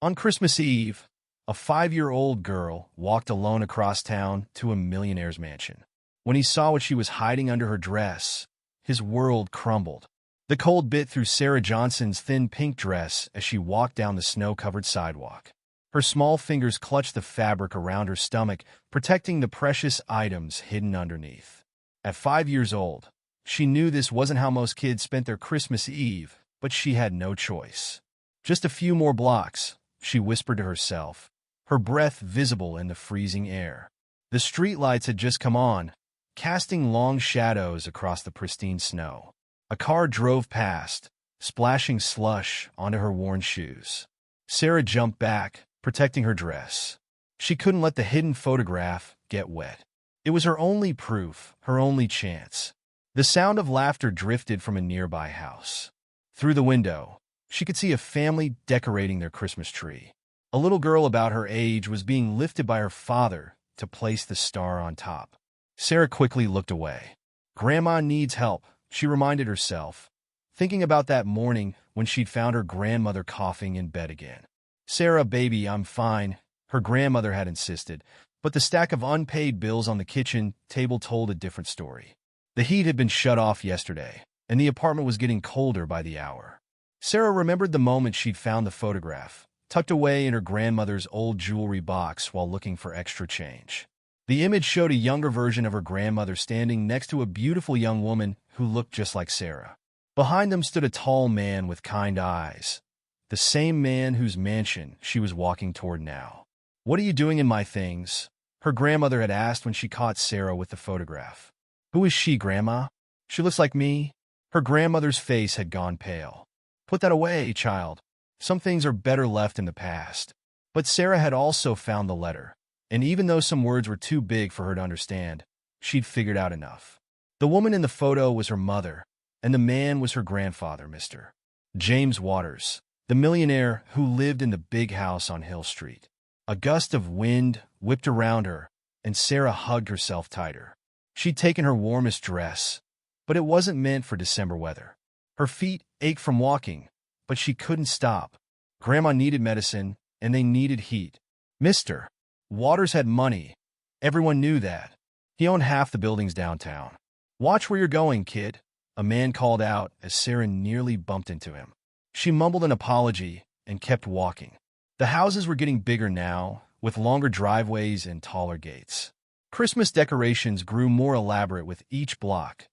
On Christmas Eve, a 5-year-old girl walked alone across town to a millionaire's mansion. When he saw what she was hiding under her dress, his world crumbled. The cold bit through Sarah Johnson's thin pink dress as she walked down the snow-covered sidewalk. Her small fingers clutched the fabric around her stomach, protecting the precious items hidden underneath. At 5 years old, she knew this wasn't how most kids spent their Christmas Eve, but she had no choice. Just a few more blocks, she whispered to herself, her breath visible in the freezing air. The streetlights had just come on, casting long shadows across the pristine snow. A car drove past, splashing slush onto her worn shoes. Sarah jumped back, protecting her dress. She couldn't let the hidden photograph get wet. It was her only proof, her only chance. The sound of laughter drifted from a nearby house. Through the window, she could see a family decorating their Christmas tree. A little girl about her age was being lifted by her father to place the star on top. Sarah quickly looked away. Grandma needs help, she reminded herself, thinking about that morning when she'd found her grandmother coughing in bed again. "Sarah, baby, I'm fine," her grandmother had insisted, but the stack of unpaid bills on the kitchen table told a different story. The heat had been shut off yesterday, and the apartment was getting colder by the hour. Sarah remembered the moment she'd found the photograph, tucked away in her grandmother's old jewelry box while looking for extra change. The image showed a younger version of her grandmother standing next to a beautiful young woman who looked just like Sarah. Behind them stood a tall man with kind eyes, the same man whose mansion she was walking toward now. "What are you doing in my things?" her grandmother had asked when she caught Sarah with the photograph. "Who is she, Grandma? She looks like me." Her grandmother's face had gone pale. "Put that away, child. Some things are better left in the past." But Sarah had also found the letter, and even though some words were too big for her to understand, she'd figured out enough. The woman in the photo was her mother, and the man was her grandfather, Mr. James Waters, the millionaire who lived in the big house on Hill Street. A gust of wind whipped around her, and Sarah hugged herself tighter. She'd taken her warmest dress, but it wasn't meant for December weather. Her feet ached from walking, but she couldn't stop. Grandma needed medicine, and they needed heat. Mr. Waters had money. Everyone knew that. He owned half the buildings downtown. "Watch where you're going, kid," a man called out as Sarah nearly bumped into him. She mumbled an apology and kept walking. The houses were getting bigger now, with longer driveways and taller gates. Christmas decorations grew more elaborate with each block.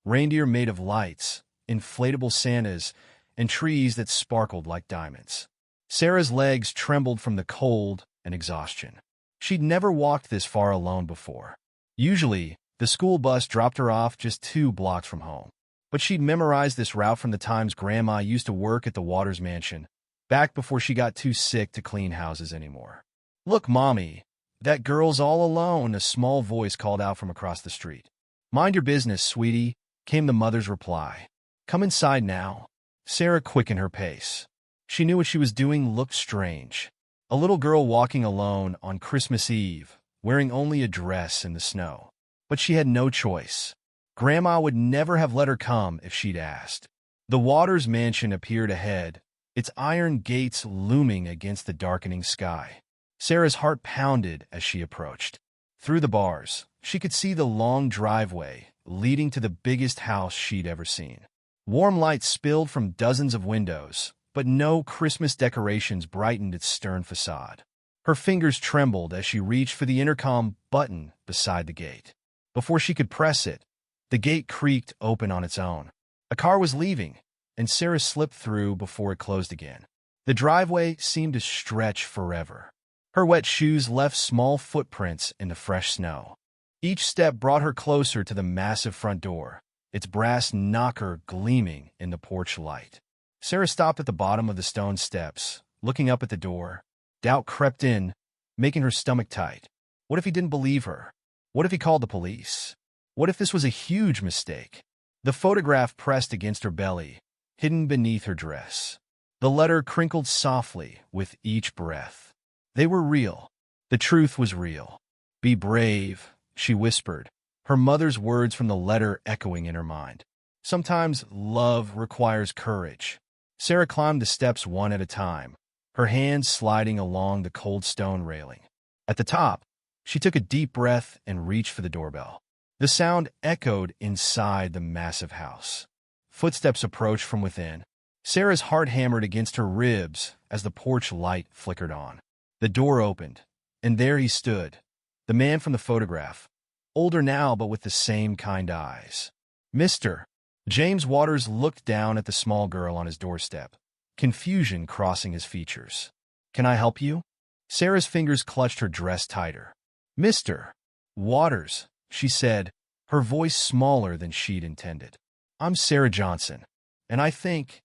Reindeer made of lights, inflatable Santas, and trees that sparkled like diamonds. Sarah's legs trembled from the cold and exhaustion. She'd never walked this far alone before. Usually, the school bus dropped her off just 2 blocks from home. But she'd memorized this route from the times Grandma used to work at the Waters mansion, back before she got too sick to clean houses anymore. "Look, Mommy, that girl's all alone," a small voice called out from across the street. "Mind your business, sweetie," came the mother's reply. "Come inside now." Sarah quickened her pace. She knew what she was doing looked strange. A little girl walking alone on Christmas Eve, wearing only a dress in the snow. But she had no choice. Grandma would never have let her come if she'd asked. The Waters mansion appeared ahead, its iron gates looming against the darkening sky. Sarah's heart pounded as she approached. Through the bars, she could see the long driveway leading to the biggest house she'd ever seen. Warm light spilled from dozens of windows, but no Christmas decorations brightened its stern facade. Her fingers trembled as she reached for the intercom button beside the gate. Before she could press it, the gate creaked open on its own. A car was leaving, and Sarah slipped through before it closed again. The driveway seemed to stretch forever. Her wet shoes left small footprints in the fresh snow. Each step brought her closer to the massive front door, its brass knocker gleaming in the porch light. Sarah stopped at the bottom of the stone steps, looking up at the door. Doubt crept in, making her stomach tight. What if he didn't believe her? What if he called the police? What if this was a huge mistake? The photograph pressed against her belly, hidden beneath her dress. The letter crinkled softly with each breath. They were real. The truth was real. "Be brave," she whispered, her mother's words from the letter echoing in her mind. Sometimes love requires courage. Sarah climbed the steps one at a time, her hands sliding along the cold stone railing. At the top, she took a deep breath and reached for the doorbell. The sound echoed inside the massive house. Footsteps approached from within. Sarah's heart hammered against her ribs as the porch light flickered on. The door opened, and there he stood, the man from the photograph, older now but with the same kind eyes. Mr. James Waters looked down at the small girl on his doorstep, confusion crossing his features. "Can I help you?" Sarah's fingers clutched her dress tighter. "Mr. Waters," she said, her voice smaller than she'd intended. "I'm Sarah Johnson, and I think—"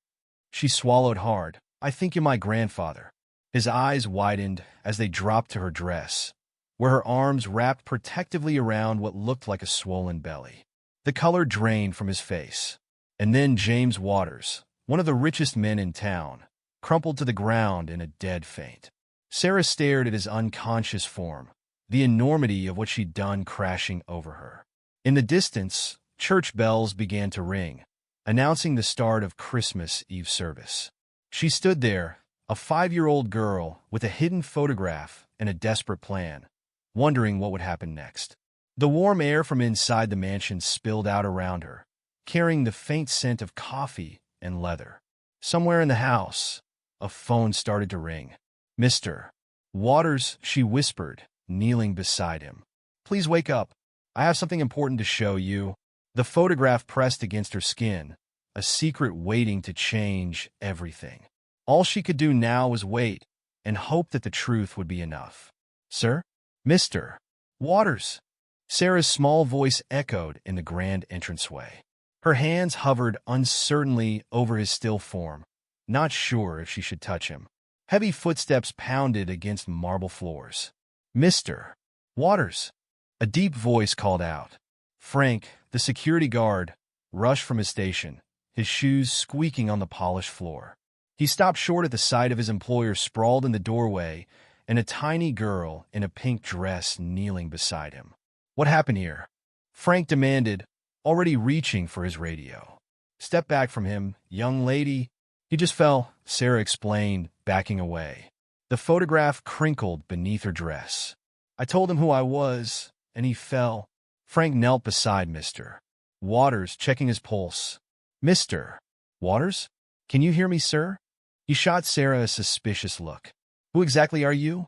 She swallowed hard. "I think you're my grandfather." His eyes widened as they dropped to her dress, where her arms wrapped protectively around what looked like a swollen belly. The color drained from his face. And then James Waters, one of the richest men in town, crumpled to the ground in a dead faint. Sarah stared at his unconscious form, the enormity of what she'd done crashing over her. In the distance, church bells began to ring, announcing the start of Christmas Eve service. She stood there, a 5-year-old girl with a hidden photograph and a desperate plan, wondering what would happen next. The warm air from inside the mansion spilled out around her, carrying the faint scent of coffee and leather. Somewhere in the house, a phone started to ring. "Mr. Waters," she whispered, kneeling beside him. "Please wake up. I have something important to show you." The photograph pressed against her skin, a secret waiting to change everything. All she could do now was wait and hope that the truth would be enough. "Sir?" "Mr. Waters." Sarah's small voice echoed in the grand entranceway. Her hands hovered uncertainly over his still form, not sure if she should touch him. Heavy footsteps pounded against marble floors. "Mr. Waters," a deep voice called out. Frank, the security guard, rushed from his station, his shoes squeaking on the polished floor. He stopped short at the sight of his employer sprawled in the doorway and a tiny girl in a pink dress kneeling beside him. "What happened here?" Frank demanded, already reaching for his radio. "Step back from him, young lady." "He just fell," Sarah explained, backing away. The photograph crinkled beneath her dress. "I told him who I was, and he fell." Frank knelt beside Mr. Waters, checking his pulse. "Mr. Waters? Can you hear me, sir?" He shot Sarah a suspicious look. "Who exactly are you?"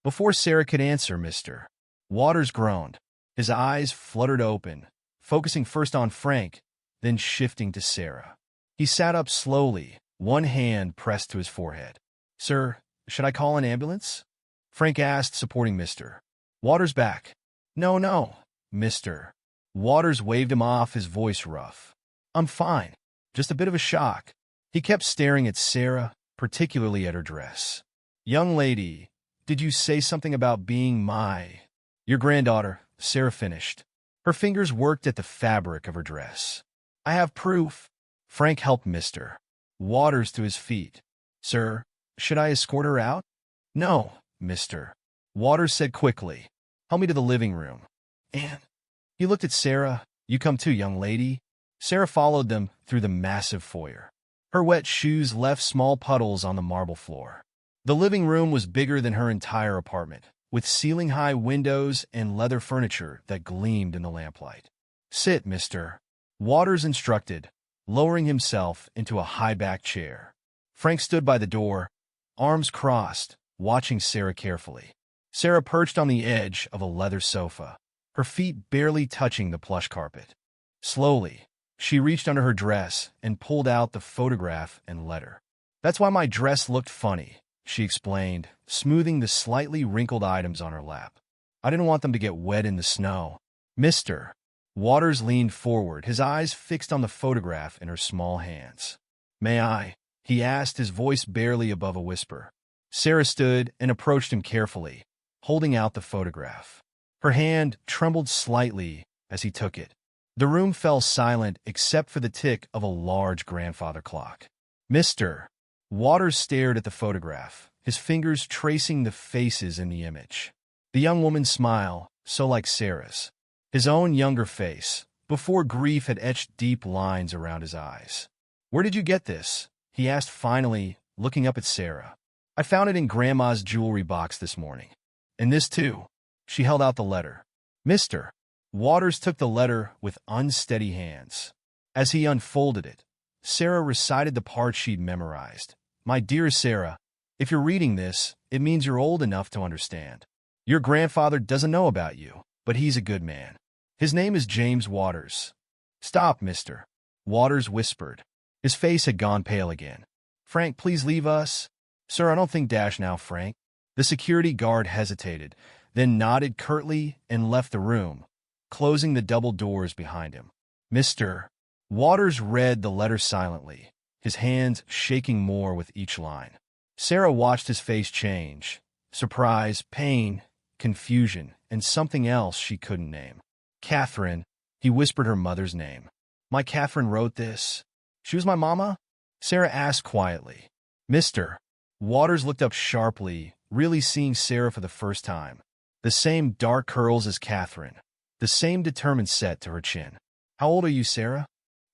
Before Sarah could answer, Mr. Waters groaned. His eyes fluttered open, focusing first on Frank, then shifting to Sarah. He sat up slowly, one hand pressed to his forehead. "Sir, should I call an ambulance?" Frank asked, supporting Mr. Waters back. No, Mr. Waters waved him off, his voice rough. "I'm fine. Just a bit of a shock." He kept staring at Sarah, particularly at her dress. "Young lady, did you say something about being your granddaughter?" Sarah finished. Her fingers worked at the fabric of her dress. "I have proof." Frank helped Mr. Waters to his feet. "Sir, should I escort her out?" "No," Mr. Waters said quickly. "Help me to the living room." "And—" He looked at Sarah. "You come too, young lady." Sarah followed them through the massive foyer. Her wet shoes left small puddles on the marble floor. The living room was bigger than her entire apartment, with ceiling-high windows and leather furniture that gleamed in the lamplight. "Sit, Mr. Waters instructed, lowering himself into a high-backed chair. Frank stood by the door, arms crossed, watching Sarah carefully. Sarah perched on the edge of a leather sofa, her feet barely touching the plush carpet. Slowly, she reached under her dress and pulled out the photograph and letter. "That's why my dress looked funny," she explained, smoothing the slightly wrinkled items on her lap. "I didn't want them to get wet in the snow." Mr. Waters leaned forward, his eyes fixed on the photograph in her small hands. "May I?" he asked, his voice barely above a whisper. Sarah stood and approached him carefully, holding out the photograph. Her hand trembled slightly as he took it. The room fell silent except for the tick of a large grandfather clock. Mr. Waters stared at the photograph, his fingers tracing the faces in the image. The young woman's smile, so like Sarah's. His own younger face, before grief had etched deep lines around his eyes. "Where did you get this?" he asked finally, looking up at Sarah. I found it in Grandma's jewelry box this morning. And this too. She held out the letter. Mr. Waters took the letter with unsteady hands. As he unfolded it, Sarah recited the part she'd memorized. My dear Sarah, if you're reading this, it means you're old enough to understand. Your grandfather doesn't know about you, but he's a good man. His name is James Waters. Stop, Mr. Waters whispered. His face had gone pale again. Frank, please leave us. Sir, I don't think dash now, Frank. The security guard hesitated, then nodded curtly and left the room, closing the double doors behind him. Mr. Waters read the letter silently, his hands shaking more with each line. Sarah watched his face change. Surprise, pain, confusion, and something else she couldn't name. Catherine, he whispered her mother's name. My Catherine wrote this. She was my mama? Sarah asked quietly. Mr. Waters looked up sharply, really seeing Sarah for the first time. The same dark curls as Catherine, the same determined set to her chin. How old are you, Sarah?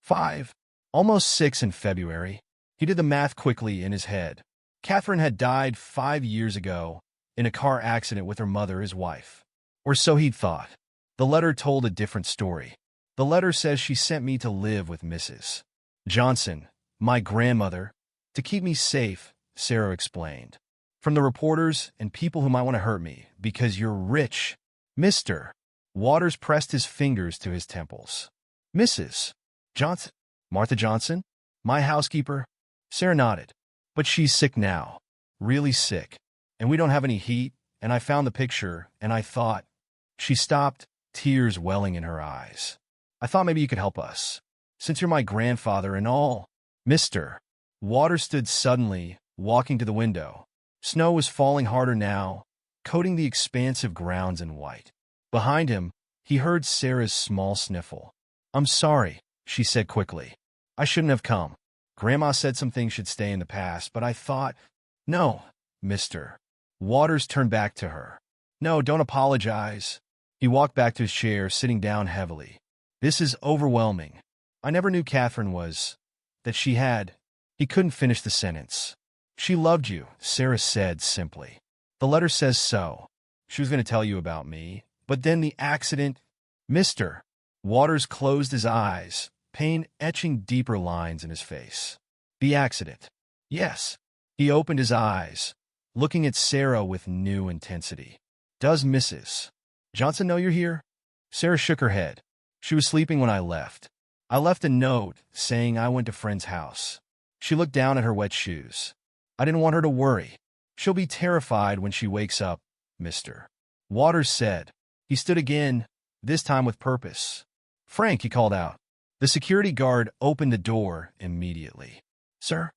5. Almost 6 in February. He did the math quickly in his head. Catherine had died 5 years ago in a car accident with her mother, his wife. Or so he'd thought. The letter told a different story. The letter says she sent me to live with Mrs. Johnson, my grandmother, to keep me safe, Sarah explained. From the reporters and people who might want to hurt me, because you're rich. Mr. Waters pressed his fingers to his temples. Mrs. Johnson? Martha Johnson? My housekeeper? Sarah nodded. But she's sick now. Really sick. And we don't have any heat, and I found the picture, and I thought... She stopped, tears welling in her eyes. I thought maybe you could help us. Since you're my grandfather and all. Mr. Waters stood suddenly, walking to the window. Snow was falling harder now, coating the expansive grounds in white. Behind him, he heard Sarah's small sniffle. I'm sorry, she said quickly. I shouldn't have come. Grandma said some things should stay in the past, but I thought... No, Mr. Waters turned back to her. No, don't apologize. He walked back to his chair, sitting down heavily. This is overwhelming. I never knew Catherine was... that she had... He couldn't finish the sentence. She loved you, Sarah said simply. The letter says so. She was going to tell you about me. But then the accident... Mr. Waters closed his eyes, pain etching deeper lines in his face. The accident. Yes. He opened his eyes, looking at Sarah with new intensity. Does Mrs. Johnson know you're here? Sarah shook her head. She was sleeping when I left. I left a note saying I went to friend's house. She looked down at her wet shoes. I didn't want her to worry. She'll be terrified when she wakes up, Mr. Waters said. He stood again, this time with purpose. Frank, he called out. The security guard opened the door immediately. Sir,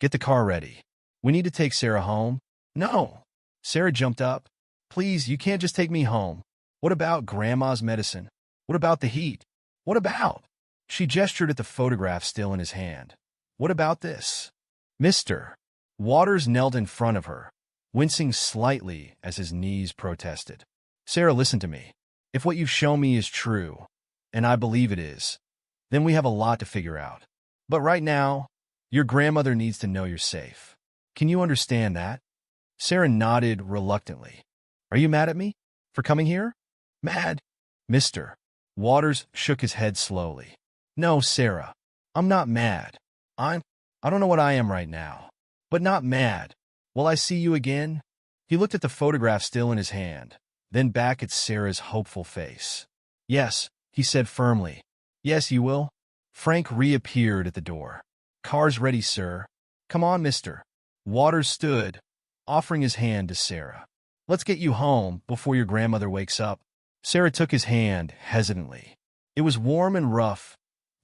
get the car ready. We need to take Sarah home. No. Sarah jumped up. Please, you can't just take me home. What about Grandma's medicine? What about the heat? What about? She gestured at the photograph still in his hand. What about this? Mr. Waters knelt in front of her, wincing slightly as his knees protested. Sarah, listen to me. If what you've shown me is true, and I believe it is, then we have a lot to figure out. But right now, your grandmother needs to know you're safe. Can you understand that? Sarah nodded reluctantly. Are you mad at me for coming here? Mad? Mr. Waters shook his head slowly. No, Sarah, I'm not mad. I don't know what I am right now. But not mad. Will I see you again? He looked at the photograph still in his hand, then back at Sarah's hopeful face. Yes, he said firmly. Yes, you will. Frank reappeared at the door. Car's ready, sir. Come on, Mr. Waters stood, offering his hand to Sarah. Let's get you home before your grandmother wakes up. Sarah took his hand hesitantly. It was warm and rough,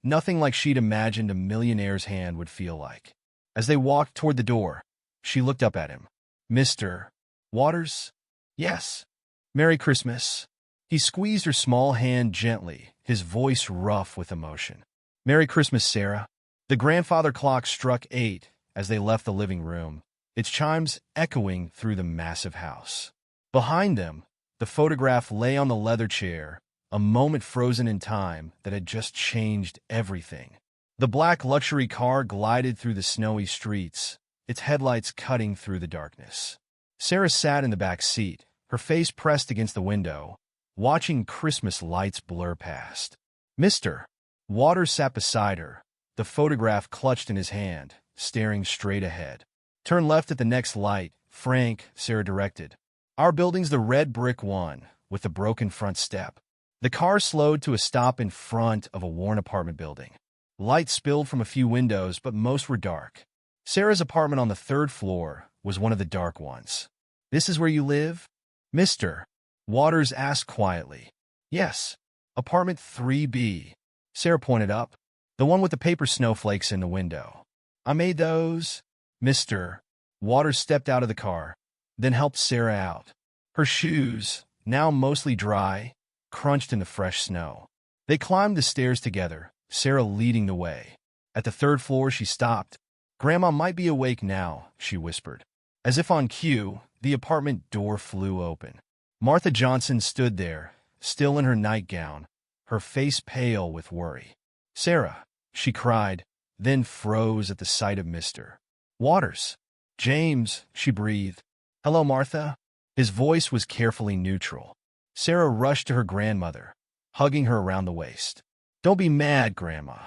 nothing like she'd imagined a millionaire's hand would feel like. As they walked toward the door, she looked up at him. Mr. Waters? Yes. Merry Christmas. He squeezed her small hand gently, his voice rough with emotion. Merry Christmas, Sarah. The grandfather clock struck 8 as they left the living room, its chimes echoing through the massive house. Behind them, the photograph lay on the leather chair, a moment frozen in time that had just changed everything. The black luxury car glided through the snowy streets, its headlights cutting through the darkness. Sarah sat in the back seat, her face pressed against the window, watching Christmas lights blur past. Mr. Waters sat beside her, the photograph clutched in his hand, staring straight ahead. Turn left at the next light, Frank, Sarah directed. Our building's the red brick one, with the broken front step. The car slowed to a stop in front of a worn apartment building. Light spilled from a few windows, but most were dark. Sarah's apartment on the 3rd floor was one of the dark ones. This is where you live? Mr. Waters asked quietly. Yes. Apartment 3B. Sarah pointed up. The one with the paper snowflakes in the window. I made those. Mr. Waters stepped out of the car, then helped Sarah out. Her shoes, now mostly dry, crunched in the fresh snow. They climbed the stairs together, Sarah leading the way. At the 3rd floor, she stopped. Grandma might be awake now, she whispered. As if on cue, the apartment door flew open. Martha Johnson stood there, still in her nightgown, her face pale with worry. Sarah, she cried, then froze at the sight of Mr. Waters. James, she breathed. Hello, Martha. His voice was carefully neutral. Sarah rushed to her grandmother, hugging her around the waist. Don't be mad, Grandma.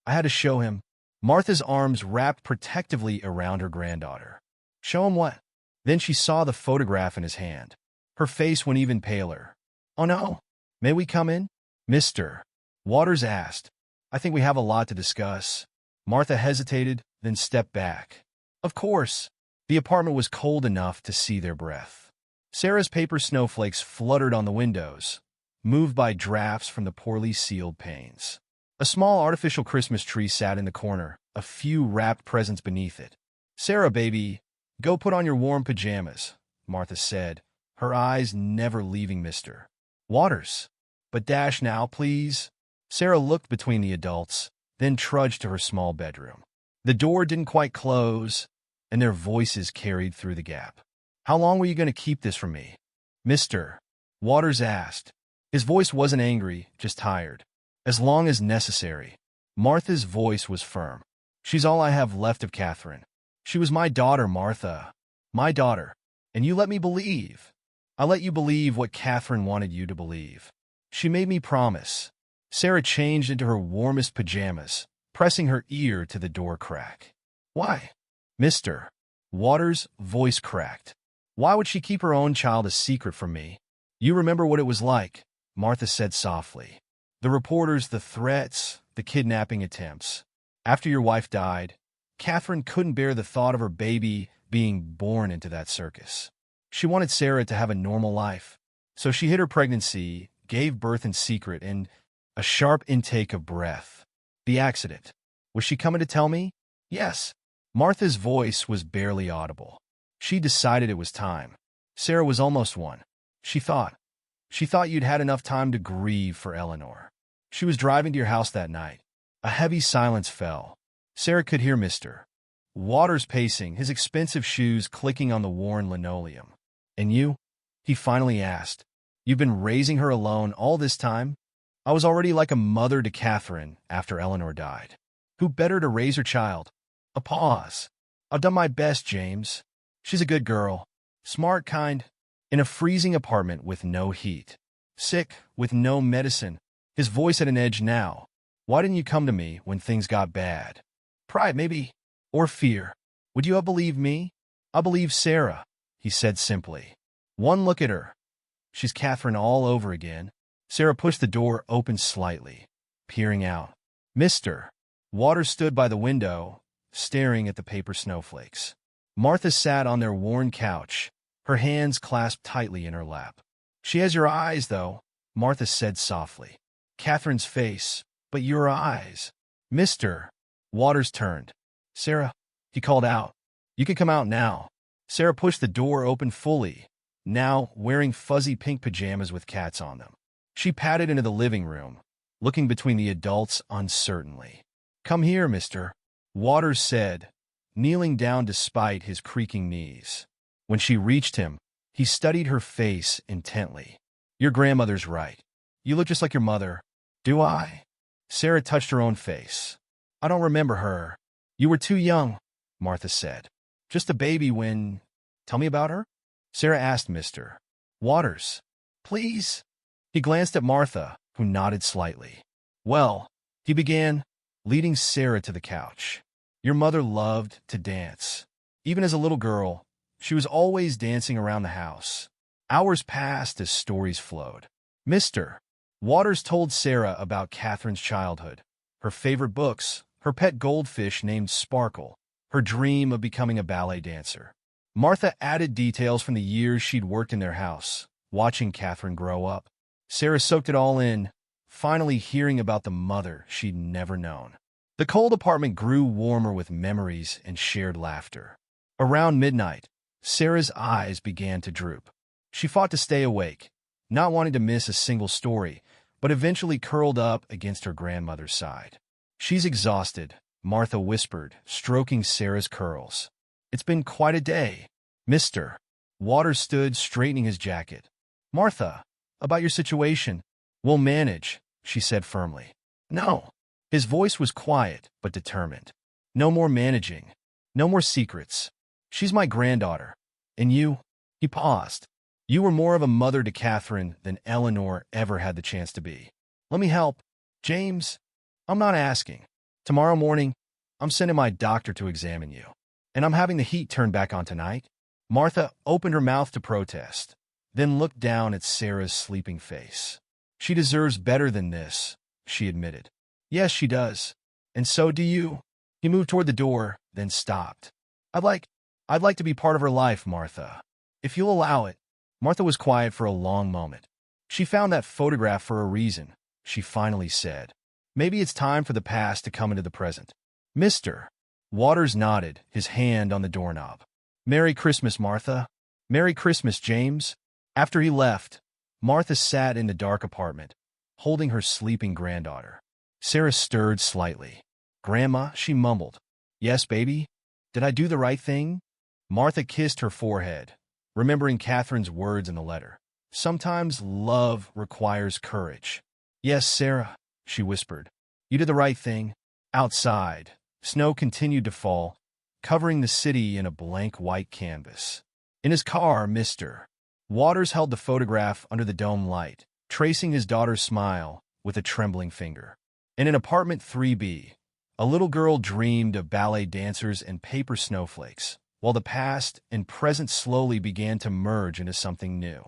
I had to show him. Martha's arms wrapped protectively around her granddaughter. Show him what? Then she saw the photograph in his hand. Her face went even paler. Oh no, may we come in? Mr. Waters asked. I think we have a lot to discuss. Martha hesitated, then stepped back. Of course. The apartment was cold enough to see their breath. Sarah's paper snowflakes fluttered on the windows, moved by drafts from the poorly sealed panes. A small artificial Christmas tree sat in the corner, a few wrapped presents beneath it. Sarah, baby, go put on your warm pajamas, Martha said, her eyes never leaving Mr. Waters. But dash now, please. Sarah looked between the adults, then trudged to her small bedroom. The door didn't quite close, and their voices carried through the gap. How long were you going to keep this from me? Mr. Waters asked. His voice wasn't angry, just tired. As long as necessary. Martha's voice was firm. She's all I have left of Catherine. She was my daughter, Martha. My daughter. And you let me believe. I let you believe what Catherine wanted you to believe. She made me promise. Sarah changed into her warmest pajamas, pressing her ear to the door crack. Why? Mr. Waters' voice cracked. Why would she keep her own child a secret from me? You remember what it was like, Martha said softly. The reporters, the threats, the kidnapping attempts. After your wife died, Catherine couldn't bear the thought of her baby being born into that circus. She wanted Sarah to have a normal life. So she hid her pregnancy, gave birth in secret, and a sharp intake of breath. The accident. Was she coming to tell me? Yes. Martha's voice was barely audible. She decided it was time. Sarah was almost one. She thought you'd had enough time to grieve for Eleanor. She was driving to your house that night. A heavy silence fell. Sarah could hear Mr. Waters pacing, his expensive shoes clicking on the worn linoleum. And you? He finally asked. You've been raising her alone all this time? I was already like a mother to Catherine after Eleanor died. Who better to raise her child? A pause. I've done my best, James. She's a good girl. Smart, kind. In a freezing apartment with no heat. Sick, with no medicine. His voice at an edge now. Why didn't you come to me when things got bad? Pride, maybe. Or fear. Would you have believed me? I believe Sarah, he said simply. One look at her. She's Catherine all over again. Sarah pushed the door open slightly, peering out. Mr. Waters stood by the window, staring at the paper snowflakes. Martha sat on their worn couch, her hands clasped tightly in her lap. She has your eyes, though, Martha said softly. Catherine's face, but your eyes. Mr. Waters turned. Sarah, he called out. You can come out now. Sarah pushed the door open fully, now wearing fuzzy pink pajamas with cats on them. She padded into the living room, looking between the adults uncertainly. Come here, Mr. Waters said, kneeling down despite his creaking knees. When she reached him, he studied her face intently. Your grandmother's right. You look just like your mother. Do I? Sarah touched her own face. I don't remember her. You were too young, Martha said. Just a baby when... Tell me about her? Sarah asked Mr. Waters. Please? He glanced at Martha, who nodded slightly. Well, he began, leading Sarah to the couch. Your mother loved to dance. Even as a little girl, she was always dancing around the house. Hours passed as stories flowed. Mr. Waters told Sarah about Catherine's childhood, her favorite books, her pet goldfish named Sparkle, her dream of becoming a ballet dancer. Martha added details from the years she'd worked in their house, watching Catherine grow up. Sarah soaked it all in, finally hearing about the mother she'd never known. The cold apartment grew warmer with memories and shared laughter. Around midnight, Sarah's eyes began to droop. She fought to stay awake, not wanting to miss a single story, but eventually curled up against her grandmother's side. She's exhausted, Martha whispered, stroking Sarah's curls. It's been quite a day. Mr. Waters stood, straightening his jacket. Martha, about your situation. We'll manage, she said firmly. No. His voice was quiet but determined. No more managing. No more secrets. She's my granddaughter. And you? He paused. You were more of a mother to Catherine than Eleanor ever had the chance to be. Let me help. James, I'm not asking. Tomorrow morning, I'm sending my doctor to examine you. And I'm having the heat turned back on tonight. Martha opened her mouth to protest, then looked down at Sarah's sleeping face. She deserves better than this, she admitted. Yes, she does. And so do you. He moved toward the door, then stopped. I'd like to be part of her life, Martha. If you'll allow it. Martha was quiet for a long moment. She found that photograph for a reason, she finally said. Maybe it's time for the past to come into the present. Mr. Waters nodded, his hand on the doorknob. Merry Christmas, Martha. Merry Christmas, James. After he left, Martha sat in the dark apartment, holding her sleeping granddaughter. Sarah stirred slightly. Grandma, she mumbled. Yes, baby? Did I do the right thing? Martha kissed her forehead, remembering Catherine's words in the letter. Sometimes love requires courage. Yes, Sarah, she whispered. You did the right thing. Outside, snow continued to fall, covering the city in a blank white canvas. In his car, Mr. Waters held the photograph under the dome light, tracing his daughter's smile with a trembling finger. In an apartment 3B, a little girl dreamed of ballet dancers and paper snowflakes, while the past and present slowly began to merge into something new.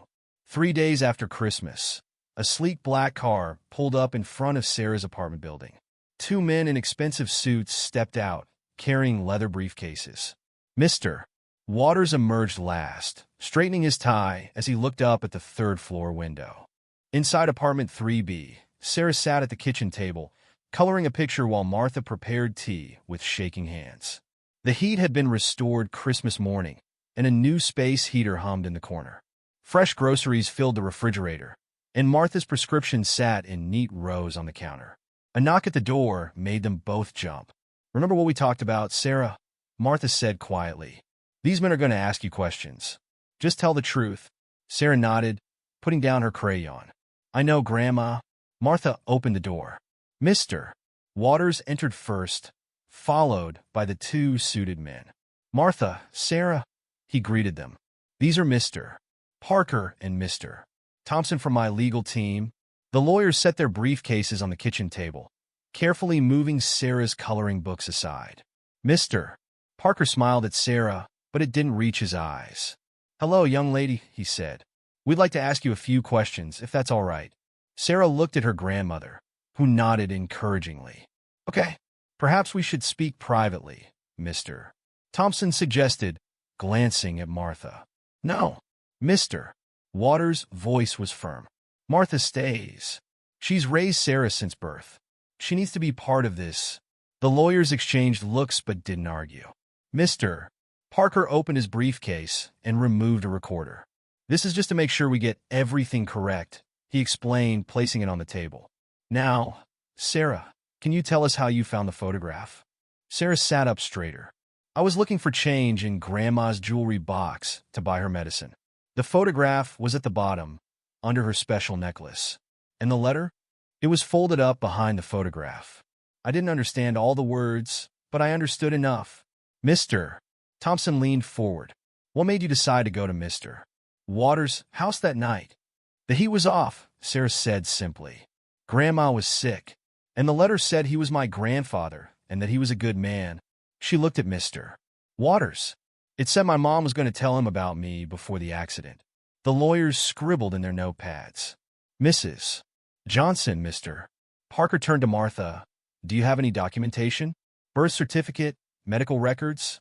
3 days after Christmas, a sleek black car pulled up in front of Sarah's apartment building. 2 men in expensive suits stepped out, carrying leather briefcases. Mr. Waters emerged last, straightening his tie as he looked up at the third-floor window. Inside apartment 3B, Sarah sat at the kitchen table, coloring a picture while Martha prepared tea with shaking hands. The heat had been restored Christmas morning, and a new space heater hummed in the corner. Fresh groceries filled the refrigerator, and Martha's prescription sat in neat rows on the counter. A knock at the door made them both jump. Remember what we talked about, Sarah? Martha said quietly. These men are going to ask you questions. Just tell the truth. Sarah nodded, putting down her crayon. I know, Grandma. Martha opened the door. Mr. Waters entered first, followed by the 2 suited men. Martha, Sarah, he greeted them. These are Mr. Parker and Mr. Thompson from my legal team. The lawyers set their briefcases on the kitchen table, carefully moving Sarah's coloring books aside. Mr. Parker smiled at Sarah, but it didn't reach his eyes. Hello, young lady, he said. We'd like to ask you a few questions, if that's all right. Sarah looked at her grandmother, who nodded encouragingly. Okay, perhaps we should speak privately, Mr. Thompson suggested, glancing at Martha. No, Mr. Waters' voice was firm. Martha stays. She's raised Sarah since birth. She needs to be part of this. The lawyers exchanged looks but didn't argue. Mr. Parker opened his briefcase and removed a recorder. This is just to make sure we get everything correct, he explained, placing it on the table. Now, Sarah, can you tell us how you found the photograph? Sarah sat up straighter. I was looking for change in Grandma's jewelry box to buy her medicine. The photograph was at the bottom, under her special necklace. And the letter? It was folded up behind the photograph. I didn't understand all the words, but I understood enough. Mr. Thompson leaned forward. What made you decide to go to Mr. Waters' house that night? The heat was off, Sarah said simply. Grandma was sick, and the letter said he was my grandfather and that he was a good man. She looked at Mr. Waters. It said my mom was going to tell him about me before the accident. The lawyers scribbled in their notepads. Mrs. Johnson, Mr. Parker turned to Martha. Do you have any documentation? Birth certificate? Medical records?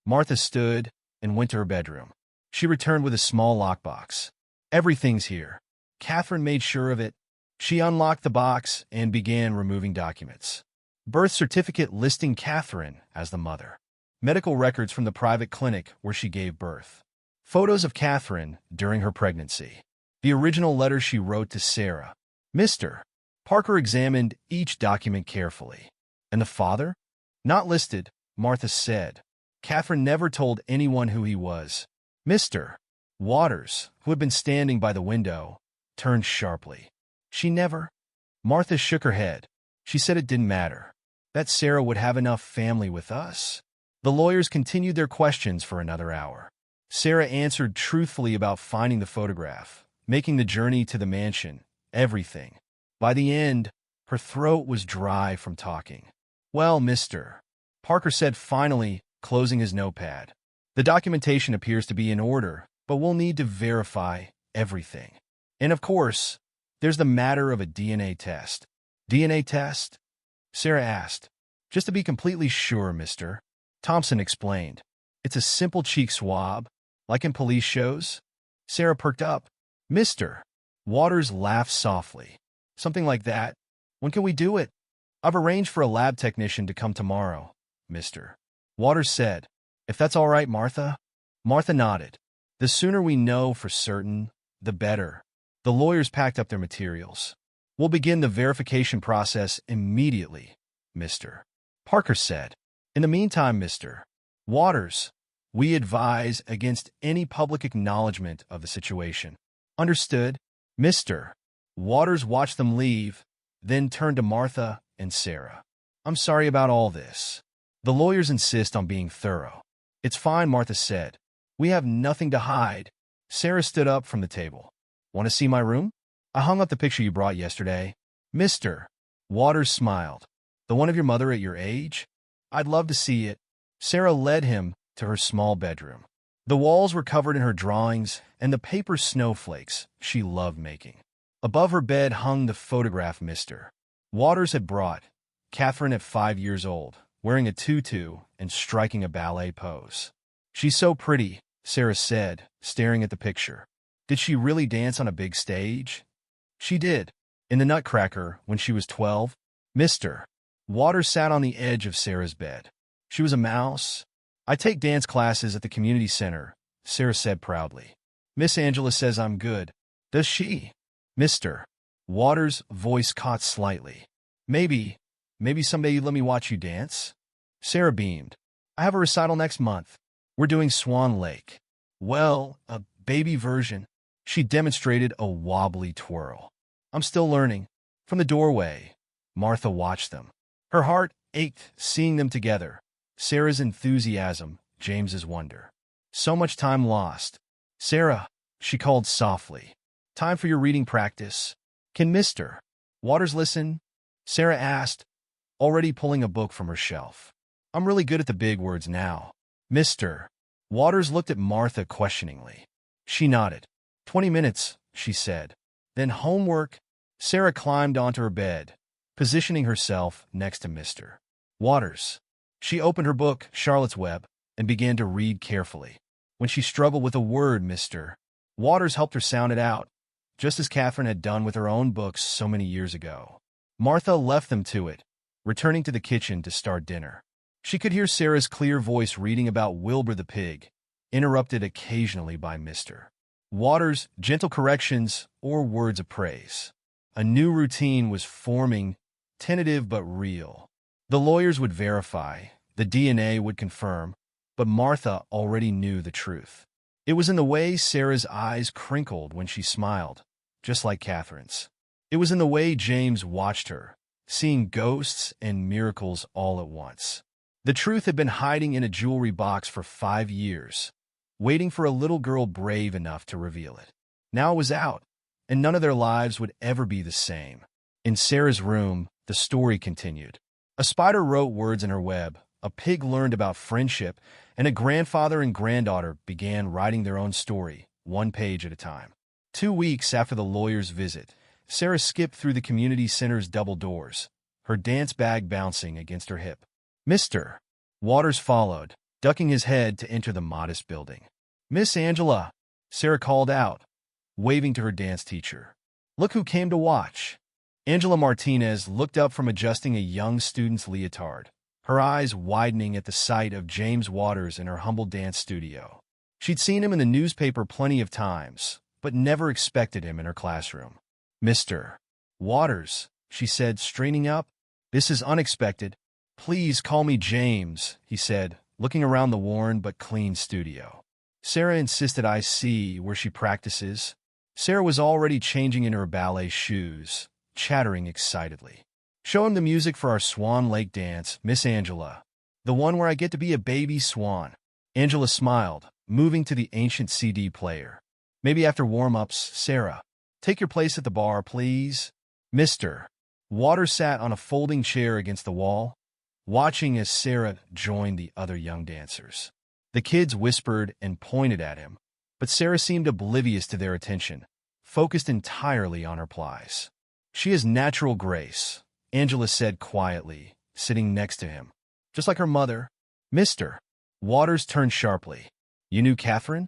Martha stood and went to her bedroom. She returned with a small lockbox. Everything's here. Catherine made sure of it. She unlocked the box and began removing documents. Birth certificate listing Catherine as the mother. Medical records from the private clinic where she gave birth. Photos of Catherine during her pregnancy. The original letter she wrote to Sarah. Mr. Parker examined each document carefully. And the father? Not listed, Martha said. Catherine never told anyone who he was. Mr. Waters, who had been standing by the window, turned sharply. She never? Martha shook her head. She said it didn't matter. That Sarah would have enough family with us. The lawyers continued their questions for another hour. Sarah answered truthfully about finding the photograph, making the journey to the mansion, everything. By the end, her throat was dry from talking. Well, Mr. Parker said finally, closing his notepad. The documentation appears to be in order, but we'll need to verify everything. And of course, there's the matter of a DNA test. DNA test? Sarah asked. Just to be completely sure, Mr. Thompson explained. It's a simple cheek swab, like in police shows. Sarah perked up. Mr. Waters laughed softly. Something like that. When can we do it? I've arranged for a lab technician to come tomorrow, Mr. Waters said. If that's all right, Martha? Martha nodded. The sooner we know for certain, the better. The lawyers packed up their materials. We'll begin the verification process immediately, Mr. Parker said. In the meantime, Mr. Waters, we advise against any public acknowledgement of the situation. Understood? Mr. Waters watched them leave, then turned to Martha and Sarah. I'm sorry about all this. The lawyers insist on being thorough. It's fine, Martha said. We have nothing to hide. Sarah stood up from the table. Want to see my room? I hung up the picture you brought yesterday. Mr. Waters smiled. The one of your mother at your age? I'd love to see it. Sarah led him to her small bedroom. The walls were covered in her drawings and the paper snowflakes she loved making. Above her bed hung the photograph Mr. Waters had brought, Catherine at 5 years old, wearing a tutu and striking a ballet pose. She's so pretty, Sarah said, staring at the picture. Did she really dance on a big stage? She did. In the Nutcracker, when she was 12, Mr. Waters sat on the edge of Sarah's bed. She was a mouse. I take dance classes at the community center, Sarah said proudly. Miss Angela says I'm good. Does she? Mr. Waters' voice caught slightly. Maybe someday you'd let me watch you dance? Sarah beamed. I have a recital next month. We're doing Swan Lake. Well, a baby version. She demonstrated a wobbly twirl. I'm still learning. From the doorway, Martha watched them. Her heart ached seeing them together. Sarah's enthusiasm, James's wonder. So much time lost. Sarah, she called softly. Time for your reading practice. Can Mr. Waters listen? Sarah asked, already pulling a book from her shelf. I'm really good at the big words now. Mr. Waters looked at Martha questioningly. She nodded. 20 minutes, she said. Then homework. Sarah climbed onto her bed, positioning herself next to Mr. Waters. She opened her book, Charlotte's Web, and began to read carefully. When she struggled with a word, Mr. Waters helped her sound it out, just as Catherine had done with her own books so many years ago. Martha left them to it, returning to the kitchen to start dinner. She could hear Sarah's clear voice reading about Wilbur the pig, interrupted occasionally by Mr. Waters' gentle corrections or words of praise. A new routine was forming, tentative but real. The lawyers would verify, the DNA would confirm, but Martha already knew the truth. It was in the way Sarah's eyes crinkled when she smiled, just like Catherine's. It was in the way James watched her, seeing ghosts and miracles all at once. The truth had been hiding in a jewelry box for 5 years, waiting for a little girl brave enough to reveal it. Now it was out, and none of their lives would ever be the same. In Sarah's room, the story continued. A spider wrote words in her web, a pig learned about friendship, and a grandfather and granddaughter began writing their own story, one page at a time. 2 weeks after the lawyer's visit, Sarah skipped through the community center's double doors, her dance bag bouncing against her hip. Mr. Waters followed, ducking his head to enter the modest building. Miss Angela, Sarah called out, waving to her dance teacher. Look who came to watch. Angela Martinez looked up from adjusting a young student's leotard, her eyes widening at the sight of James Waters in her humble dance studio. She'd seen him in the newspaper plenty of times, but never expected him in her classroom. Mr. Waters, she said, straining up. This is unexpected. Please call me James, he said, looking around the worn but clean studio. Sarah insisted I see where she practices. Sarah was already changing into her ballet shoes, chattering excitedly. Show him the music for our Swan Lake dance, Miss Angela. The one where I get to be a baby swan. Angela smiled, moving to the ancient CD player. Maybe after warm-ups, Sarah. Take your place at the bar, please. Mr. Waters sat on a folding chair against the wall, watching as Sarah joined the other young dancers. The kids whispered and pointed at him, but Sarah seemed oblivious to their attention, focused entirely on her plies. She has natural grace, Angela said quietly, sitting next to him. Just like her mother. Mr. Waters turned sharply. You knew Catherine?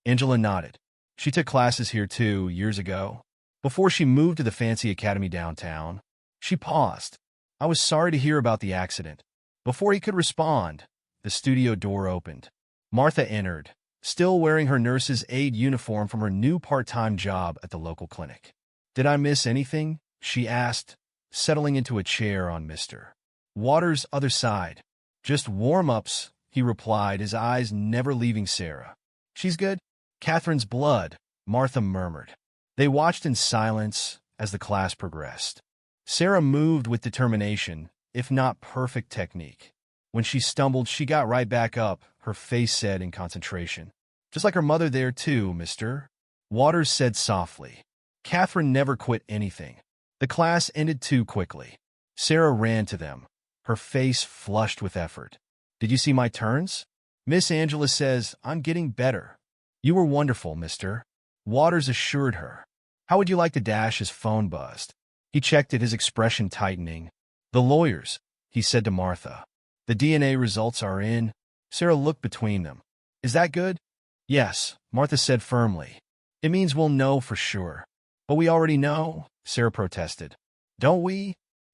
Angela nodded. She took classes here 2 years ago, before she moved to the fancy academy downtown. She paused. I was sorry to hear about the accident. Before he could respond, the studio door opened. Martha entered, still wearing her nurse's aide uniform from her new part-time job at the local clinic. Did I miss anything? She asked, settling into a chair on Mr. Waters' other side. Just warm-ups, he replied, his eyes never leaving Sarah. She's good. Catherine's blood, Martha murmured. They watched in silence as the class progressed. Sarah moved with determination, if not perfect technique. When she stumbled, she got right back up, her face set in concentration. Just like her mother there too, Mr. Waters said softly. Catherine never quit anything. The class ended too quickly. Sarah ran to them, her face flushed with effort. Did you see my turns? Miss Angela says, I'm getting better. You were wonderful, Mr. Waters assured her. How would you like to dash? His phone buzzed. He checked it, his expression tightening. The lawyers, he said to Martha. The DNA results are in. Sarah looked between them. Is that good? Yes, Martha said firmly. It means we'll know for sure. But we already know, Sarah protested. Don't we?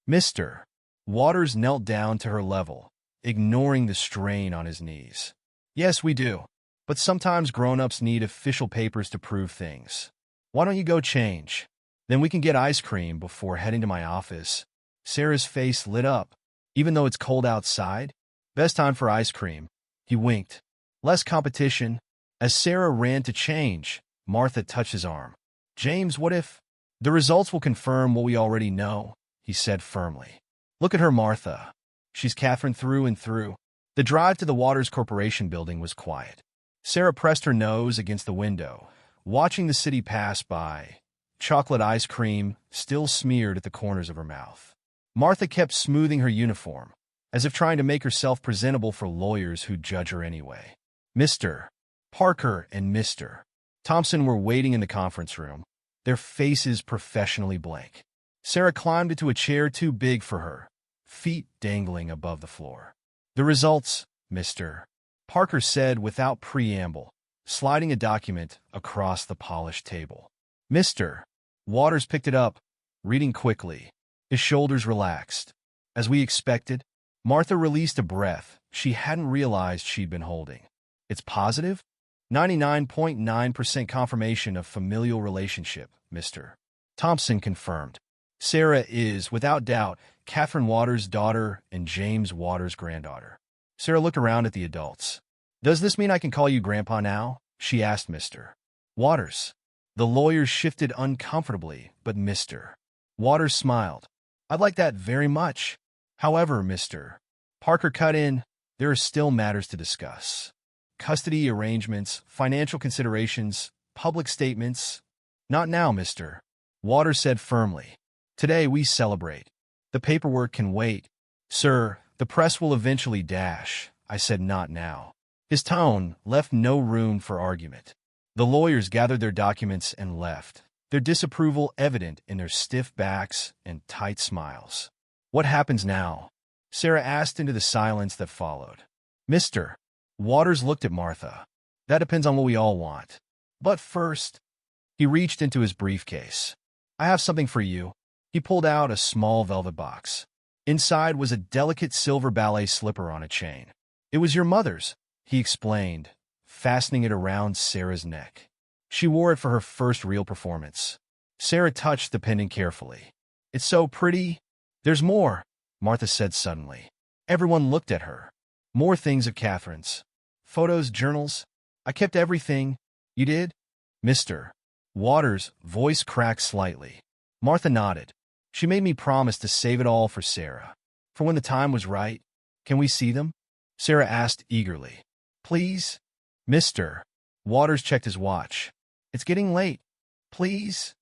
Mr. Waters knelt down to her level, ignoring the strain on his knees. Yes, we do. But sometimes grown-ups need official papers to prove things. Why don't you go change? Then we can get ice cream before heading to my office. Sarah's face lit up. Even though it's cold outside? Best time for ice cream. He winked. Less competition. As Sarah ran to change, Martha touched his arm. James, what if? The results will confirm what we already know, he said firmly. Look at her, Martha. She's Catherine through and through. The drive to the Waters Corporation building was quiet. Sarah pressed her nose against the window, watching the city pass by, chocolate ice cream still smeared at the corners of her mouth. Martha kept smoothing her uniform, as if trying to make herself presentable for lawyers who'd judge her anyway. Mr. Parker and Mr. Thompson were waiting in the conference room, their faces professionally blank. Sarah climbed into a chair too big for her, feet dangling above the floor. The results, Mr. Parker said without preamble, sliding a document across the polished table. Mr. Waters picked it up, reading quickly. His shoulders relaxed. As we expected, Martha released a breath she hadn't realized she'd been holding. It's positive? 99.9% confirmation of familial relationship, Mr. Thompson confirmed. Sarah is, without doubt, Catherine Waters' daughter and James Waters' granddaughter. Sarah looked around at the adults. Does this mean I can call you Grandpa now? She asked Mr. Waters. The lawyers shifted uncomfortably, but Mr. Waters smiled. I'd like that very much. However, Mr. Parker cut in, There are still matters to discuss. Custody arrangements, financial considerations, public statements. Not now, Mr. Waters said firmly. Today we celebrate. The paperwork can wait. Sir, the press will eventually dash. I said not now. His tone left no room for argument. The lawyers gathered their documents and left, their disapproval evident in their stiff backs and tight smiles. What happens now? Sarah asked into the silence that followed. Mr. Waters looked at Martha. That depends on what we all want. But first, he reached into his briefcase. I have something for you. He pulled out a small velvet box. Inside was a delicate silver ballet slipper on a chain. It was your mother's, he explained, fastening it around Sarah's neck. She wore it for her first real performance. Sarah touched the pendant carefully. It's so pretty. There's more, Martha said suddenly. Everyone looked at her. More things of Catherine's. Photos, journals. I kept everything. You did? Mr. Waters' voice cracked slightly. Martha nodded. She made me promise to save it all for Sarah. For when the time was right. Can we see them? Sarah asked eagerly. Please? Mr. Waters checked his watch. It's getting late. Please?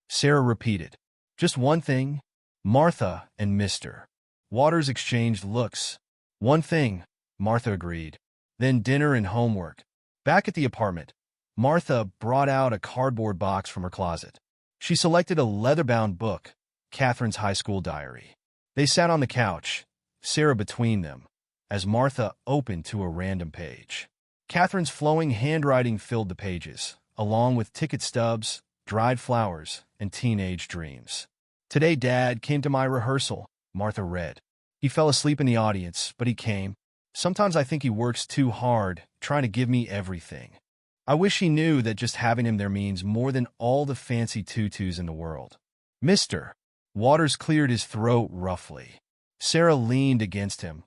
Sarah repeated. Just one thing? Martha and Mr. Waters exchanged looks. One thing, Martha agreed. Then dinner and homework. Back at the apartment, Martha brought out a cardboard box from her closet. She selected a leather-bound book, Catherine's high school diary. They sat on the couch, Sarah between them, as Martha opened to a random page. Catherine's flowing handwriting filled the pages, along with ticket stubs, dried flowers, and teenage dreams. Today Dad came to my rehearsal, Martha read. He fell asleep in the audience, but he came. Sometimes I think he works too hard, trying to give me everything. I wish he knew that just having him there means more than all the fancy tutus in the world. Mr. Waters cleared his throat roughly. Sarah leaned against him,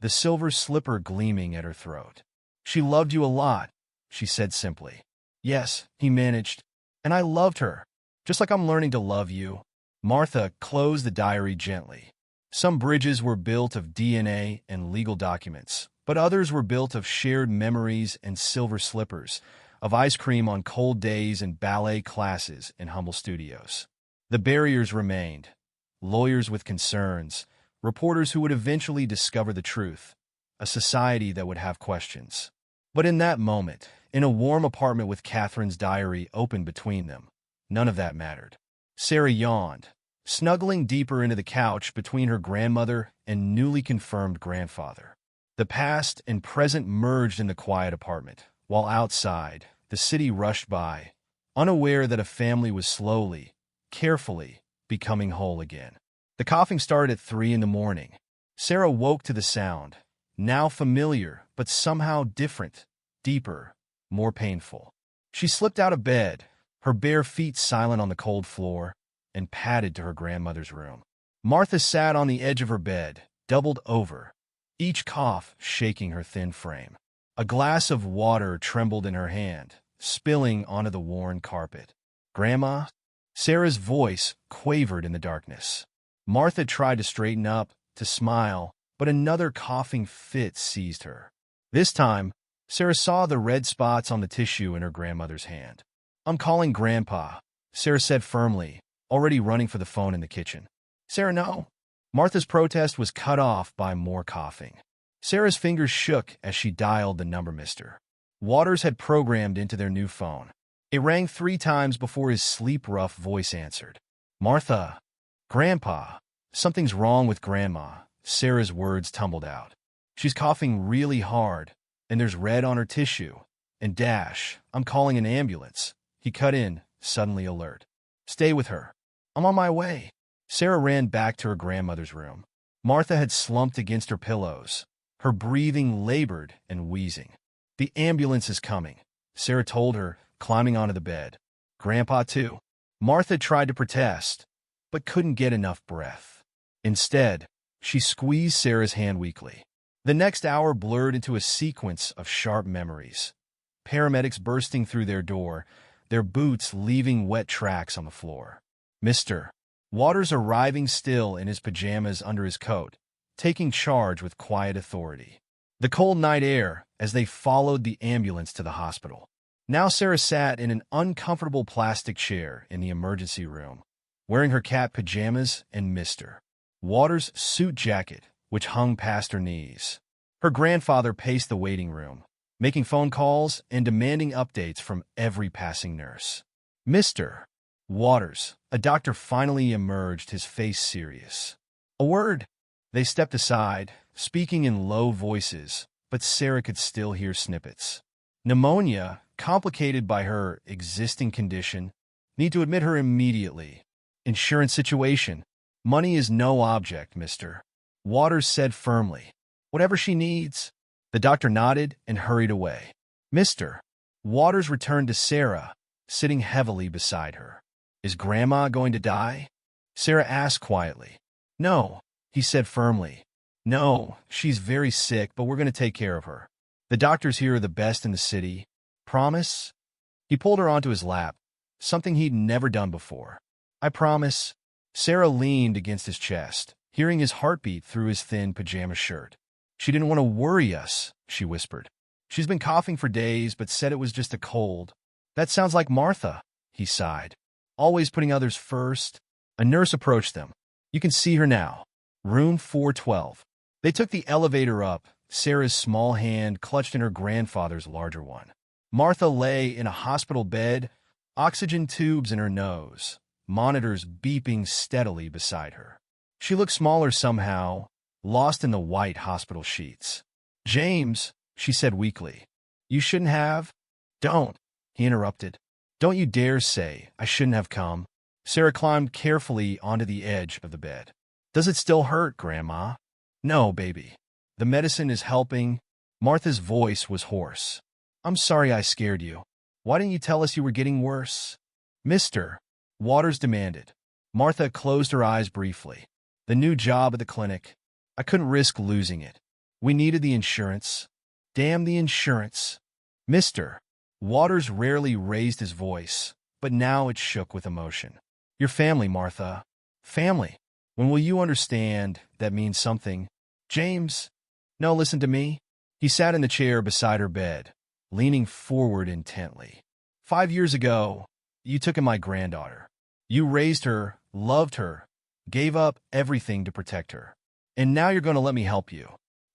the silver slipper gleaming at her throat. She loved you a lot, she said simply. Yes, he managed. And I loved her, just like I'm learning to love you. Martha closed the diary gently. Some bridges were built of DNA and legal documents, but others were built of shared memories and silver slippers, of ice cream on cold days and ballet classes in humble studios. The barriers remained. Lawyers with concerns, reporters who would eventually discover the truth, a society that would have questions. But in that moment, in a warm apartment with Catherine's diary open between them, none of that mattered. Sarah yawned, snuggling deeper into the couch between her grandmother and newly confirmed grandfather. The past and present merged in the quiet apartment, while outside, the city rushed by, unaware that a family was slowly, carefully, becoming whole again. The coughing started at 3 in the morning. Sarah woke to the sound, now familiar, but somehow different, deeper, more painful. She slipped out of bed, her bare feet silent on the cold floor, and padded to her grandmother's room. Martha sat on the edge of her bed, doubled over, each cough shaking her thin frame. A glass of water trembled in her hand, spilling onto the worn carpet. Grandma? Sarah's voice quavered in the darkness. Martha tried to straighten up, to smile, but another coughing fit seized her. This time, Sarah saw the red spots on the tissue in her grandmother's hand. I'm calling Grandpa, Sarah said firmly, already running for the phone in the kitchen. Sarah, no. Martha's protest was cut off by more coughing. Sarah's fingers shook as she dialed the number Mr. Waters had programmed into their new phone. It rang 3 times before his sleep-rough voice answered. Martha. Grandpa. Something's wrong with Grandma, Sarah's words tumbled out. She's coughing really hard, and there's red on her tissue. And Dash, I'm calling an ambulance. He cut in, suddenly alert. Stay with her. I'm on my way. Sarah ran back to her grandmother's room. Martha had slumped against her pillows, her breathing labored and wheezing. The ambulance is coming, Sarah told her, climbing onto the bed. Grandpa, too. Martha tried to protest, but couldn't get enough breath. Instead, she squeezed Sarah's hand weakly. The next hour blurred into a sequence of sharp memories. Paramedics bursting through their door, their boots leaving wet tracks on the floor. Mr. Waters arriving still in his pajamas under his coat, taking charge with quiet authority. the cold night air as they followed the ambulance to the hospital. Now Sarah sat in an uncomfortable plastic chair in the emergency room, wearing her cat pajamas and Mr. Waters' suit jacket, which hung past her knees. Her grandfather paced the waiting room, making phone calls and demanding updates from every passing nurse. Mr. Waters, a doctor, finally emerged, his face serious. A word. They stepped aside, speaking in low voices, but Sarah could still hear snippets. Pneumonia, complicated by her existing condition. Need to admit her immediately. Insurance situation. Money is no object, Mr. Waters said firmly. Whatever she needs. The doctor nodded and hurried away. Mr. Waters returned to Sarah, sitting heavily beside her. Is Grandma going to die? Sarah asked quietly. No, he said firmly. No, she's very sick, but we're going to take care of her. The doctors here are the best in the city. Promise? He pulled her onto his lap, something he'd never done before. I promise. Sarah leaned against his chest, hearing his heartbeat through his thin pajama shirt. She didn't want to worry us, she whispered. She's been coughing for days, but said it was just a cold. That sounds like Martha, he sighed. Always putting others first. A nurse approached them. You can see her now. Room 412. They took the elevator up, Sarah's small hand clutched in her grandfather's larger one. Martha lay in a hospital bed, oxygen tubes in her nose, monitors beeping steadily beside her. She looked smaller somehow, lost in the white hospital sheets. James, she said weakly. You shouldn't have. Don't, he interrupted. Don't you dare say I shouldn't have come. Sarah climbed carefully onto the edge of the bed. Does it still hurt, Grandma? No, baby. The medicine is helping. Martha's voice was hoarse. I'm sorry I scared you. Why didn't you tell us you were getting worse? Mr. Waters demanded. Martha closed her eyes briefly. The new job at the clinic. I couldn't risk losing it. We needed the insurance. Damn the insurance. Mr. Waters rarely raised his voice, but now it shook with emotion. Your family, Martha. Family. When will you understand that means something? James? No, listen to me. He sat in the chair beside her bed, leaning forward intently. 5 years ago, you took in my granddaughter. You raised her, loved her, gave up everything to protect her. And now you're going to let me help you.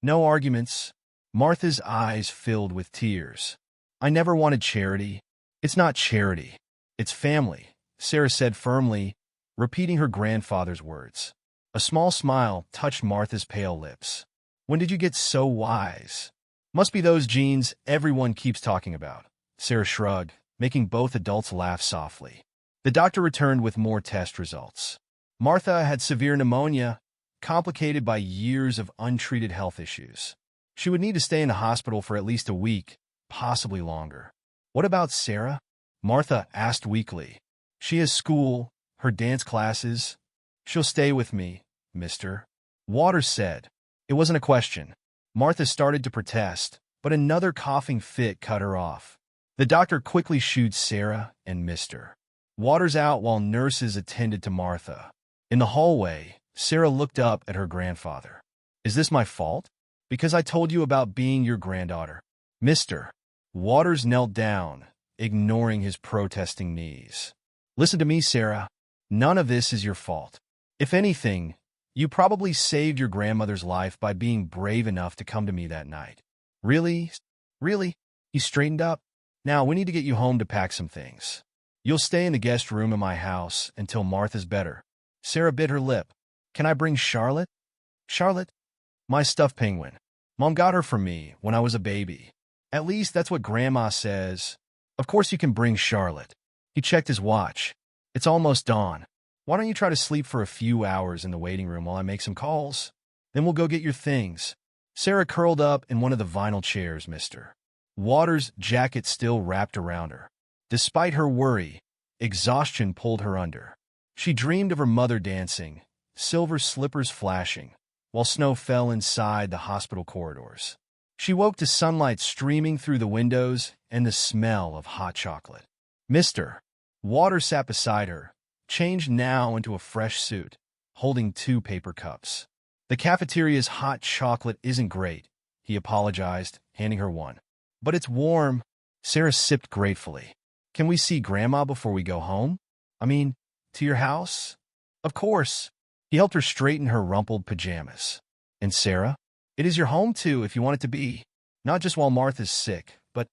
No arguments. Martha's eyes filled with tears. I never wanted charity. It's not charity. It's family, Sarah said firmly, repeating her grandfather's words. A small smile touched Martha's pale lips. When did you get so wise? Must be those genes everyone keeps talking about. Sarah shrugged, making both adults laugh softly. The doctor returned with more test results. Martha had severe pneumonia, complicated by years of untreated health issues. She would need to stay in the hospital for at least a week, possibly longer. What about Sarah? Martha asked weakly. She has school, her dance classes. She'll stay with me, Mr. Waters said. It wasn't a question. Martha started to protest, but another coughing fit cut her off. The doctor quickly shooed Sarah and Mr. Waters out while nurses attended to Martha. In the hallway, Sarah looked up at her grandfather. Is this my fault? Because I told you about being your granddaughter. Mr. Waters knelt down, ignoring his protesting knees. Listen to me, Sarah. None of this is your fault. If anything, you probably saved your grandmother's life by being brave enough to come to me that night. Really? Really? He straightened up. Now, we need to get you home to pack some things. You'll stay in the guest room in my house until Martha's better. Sarah bit her lip. Can I bring Charlotte? Charlotte? My stuffed penguin. Mom got her for me when I was a baby. At least that's what Grandma says. Of course you can bring Charlotte. He checked his watch. It's almost dawn. Why don't you try to sleep for a few hours in the waiting room while I make some calls? Then we'll go get your things. Sarah curled up in one of the vinyl chairs, Mr. Waters' jacket still wrapped around her. Despite her worry, exhaustion pulled her under. She dreamed of her mother dancing, silver slippers flashing, while snow fell inside the hospital corridors. She woke to sunlight streaming through the windows and the smell of hot chocolate. Mr. Waters sat beside her, changed now into a fresh suit, holding 2 paper cups. The cafeteria's hot chocolate isn't great, he apologized, handing her one. But it's warm. Sarah sipped gratefully. Can we see Grandma before we go home? I mean, to your house? Of course. He helped her straighten her rumpled pajamas. And Sarah, it is your home too if you want it to be. Not just while Martha's sick, but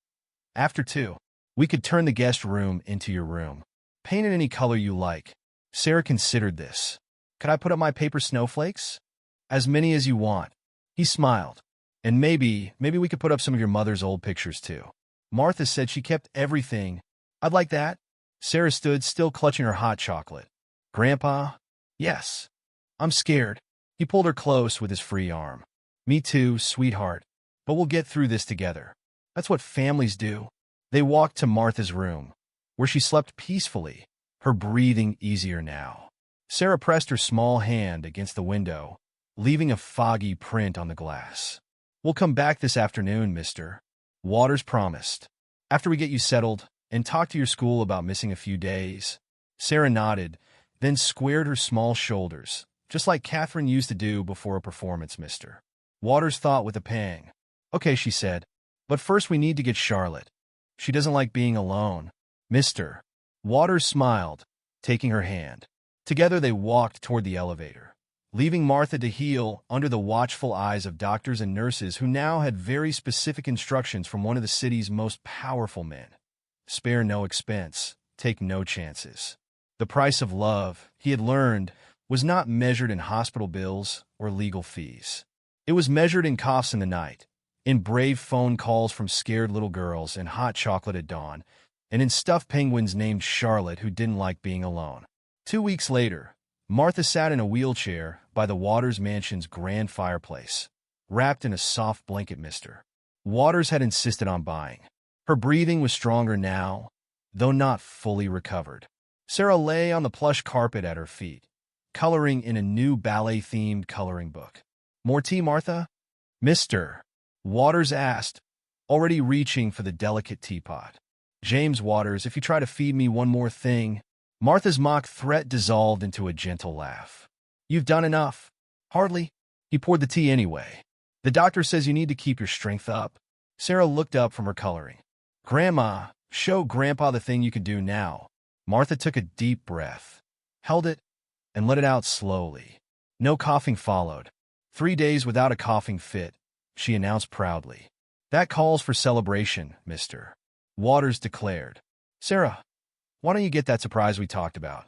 after too. We could turn the guest room into your room. Paint it any color you like. Sarah considered this. Could I put up my paper snowflakes? As many as you want. He smiled. And maybe we could put up some of your mother's old pictures too. Martha said she kept everything. I'd like that. Sarah stood, still clutching her hot chocolate. Grandpa? Yes. I'm scared. He pulled her close with his free arm. Me too, sweetheart. But we'll get through this together. That's what families do. They walked to Martha's room, where she slept peacefully, her breathing easier now. Sarah pressed her small hand against the window, leaving a foggy print on the glass. We'll come back this afternoon, mister. Waters promised. After we get you settled and talk to your school about missing a few days. Sarah nodded, then squared her small shoulders, just like Catherine used to do before a performance, mister. Waters thought with a pang. Okay, she said, but first we need to get Charlotte. She doesn't like being alone. Mister. Waters smiled, taking her hand. Together they walked toward the elevator, leaving Martha to heal under the watchful eyes of doctors and nurses who now had very specific instructions from one of the city's most powerful men. Spare no expense, take no chances. The price of love, he had learned, was not measured in hospital bills or legal fees. It was measured in coughs in the night, in brave phone calls from scared little girls and hot chocolate at dawn, and in stuffed penguins named Charlotte who didn't like being alone. 2 weeks later, Martha sat in a wheelchair by the Waters mansion's grand fireplace, wrapped in a soft blanket mister. Waters had insisted on buying. Her breathing was stronger now, though not fully recovered. Sarah lay on the plush carpet at her feet, coloring in a new ballet-themed coloring book. More tea, Martha? Mister. Waters asked, already reaching for the delicate teapot. James Waters, if you try to feed me one more thing. Martha's mock threat dissolved into a gentle laugh. You've done enough. Hardly. He poured the tea anyway. The doctor says you need to keep your strength up. Sarah looked up from her coloring. Grandma, show Grandpa the thing you can do now. Martha took a deep breath, held it, and let it out slowly. No coughing followed. 3 days without a coughing fit, she announced proudly. That calls for celebration, mister. Waters declared. Sarah, why don't you get that surprise we talked about?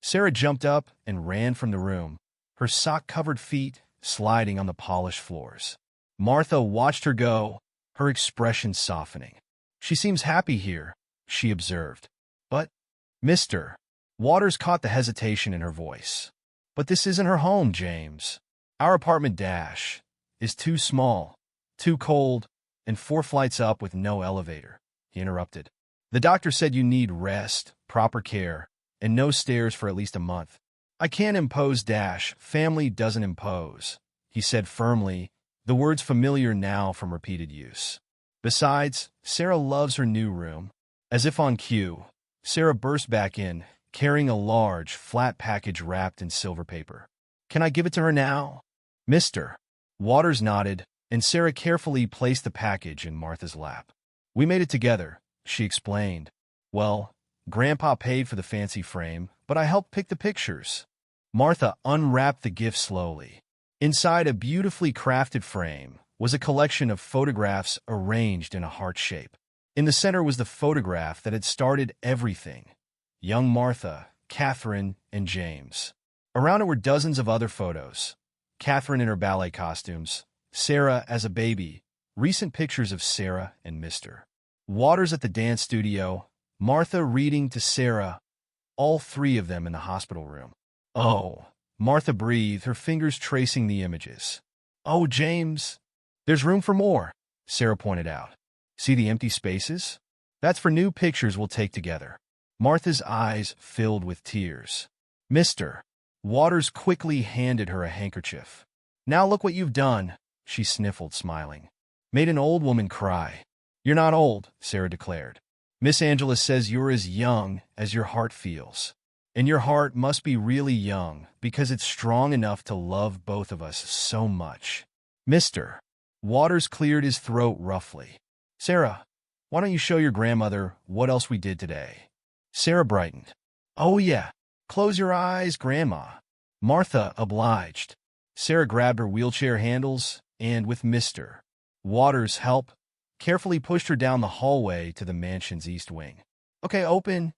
Sarah jumped up and ran from the room, her sock-covered feet sliding on the polished floors. Martha watched her go, her expression softening. She seems happy here, she observed. But, mister, Waters caught the hesitation in her voice. But this isn't her home, James. Our apartment dash is too small, too cold, and 4 flights up with no elevator, he interrupted. The doctor said you need rest, proper care, and no stairs for at least a month. I can't impose dash, family doesn't impose, he said firmly, the words familiar now from repeated use. Besides, Sarah loves her new room. As if on cue, Sarah burst back in, carrying a large, flat package wrapped in silver paper. Can I give it to her now? Mister. Waters nodded, and Sarah carefully placed the package in Martha's lap. We made it together, she explained. Well, Grandpa paid for the fancy frame, but I helped pick the pictures. Martha unwrapped the gift slowly. Inside a beautifully crafted frame was a collection of photographs arranged in a heart shape. In the center was the photograph that had started everything. Young Martha, Catherine, and James. Around it were dozens of other photos. Catherine in her ballet costumes, Sarah as a baby, recent pictures of Sarah and Mr. Waters at the dance studio, Martha reading to Sarah, all 3 of them in the hospital room. Oh, Martha breathed, her fingers tracing the images. Oh, James. There's room for more, Sarah pointed out. See the empty spaces? That's for new pictures we'll take together. Martha's eyes filled with tears. Mister. Waters quickly handed her a handkerchief. Now look what you've done, she sniffled, smiling. Made an old woman cry. You're not old, Sarah declared. Miss Angela says you're as young as your heart feels. And your heart must be really young because it's strong enough to love both of us so much. Mister. Waters cleared his throat roughly. Sarah, why don't you show your grandmother what else we did today? Sarah brightened. Oh yeah, close your eyes, Grandma. Martha obliged. Sarah grabbed her wheelchair handles and, with Mr. Waters' help, carefully pushed her down the hallway to the mansion's east wing. Okay, open.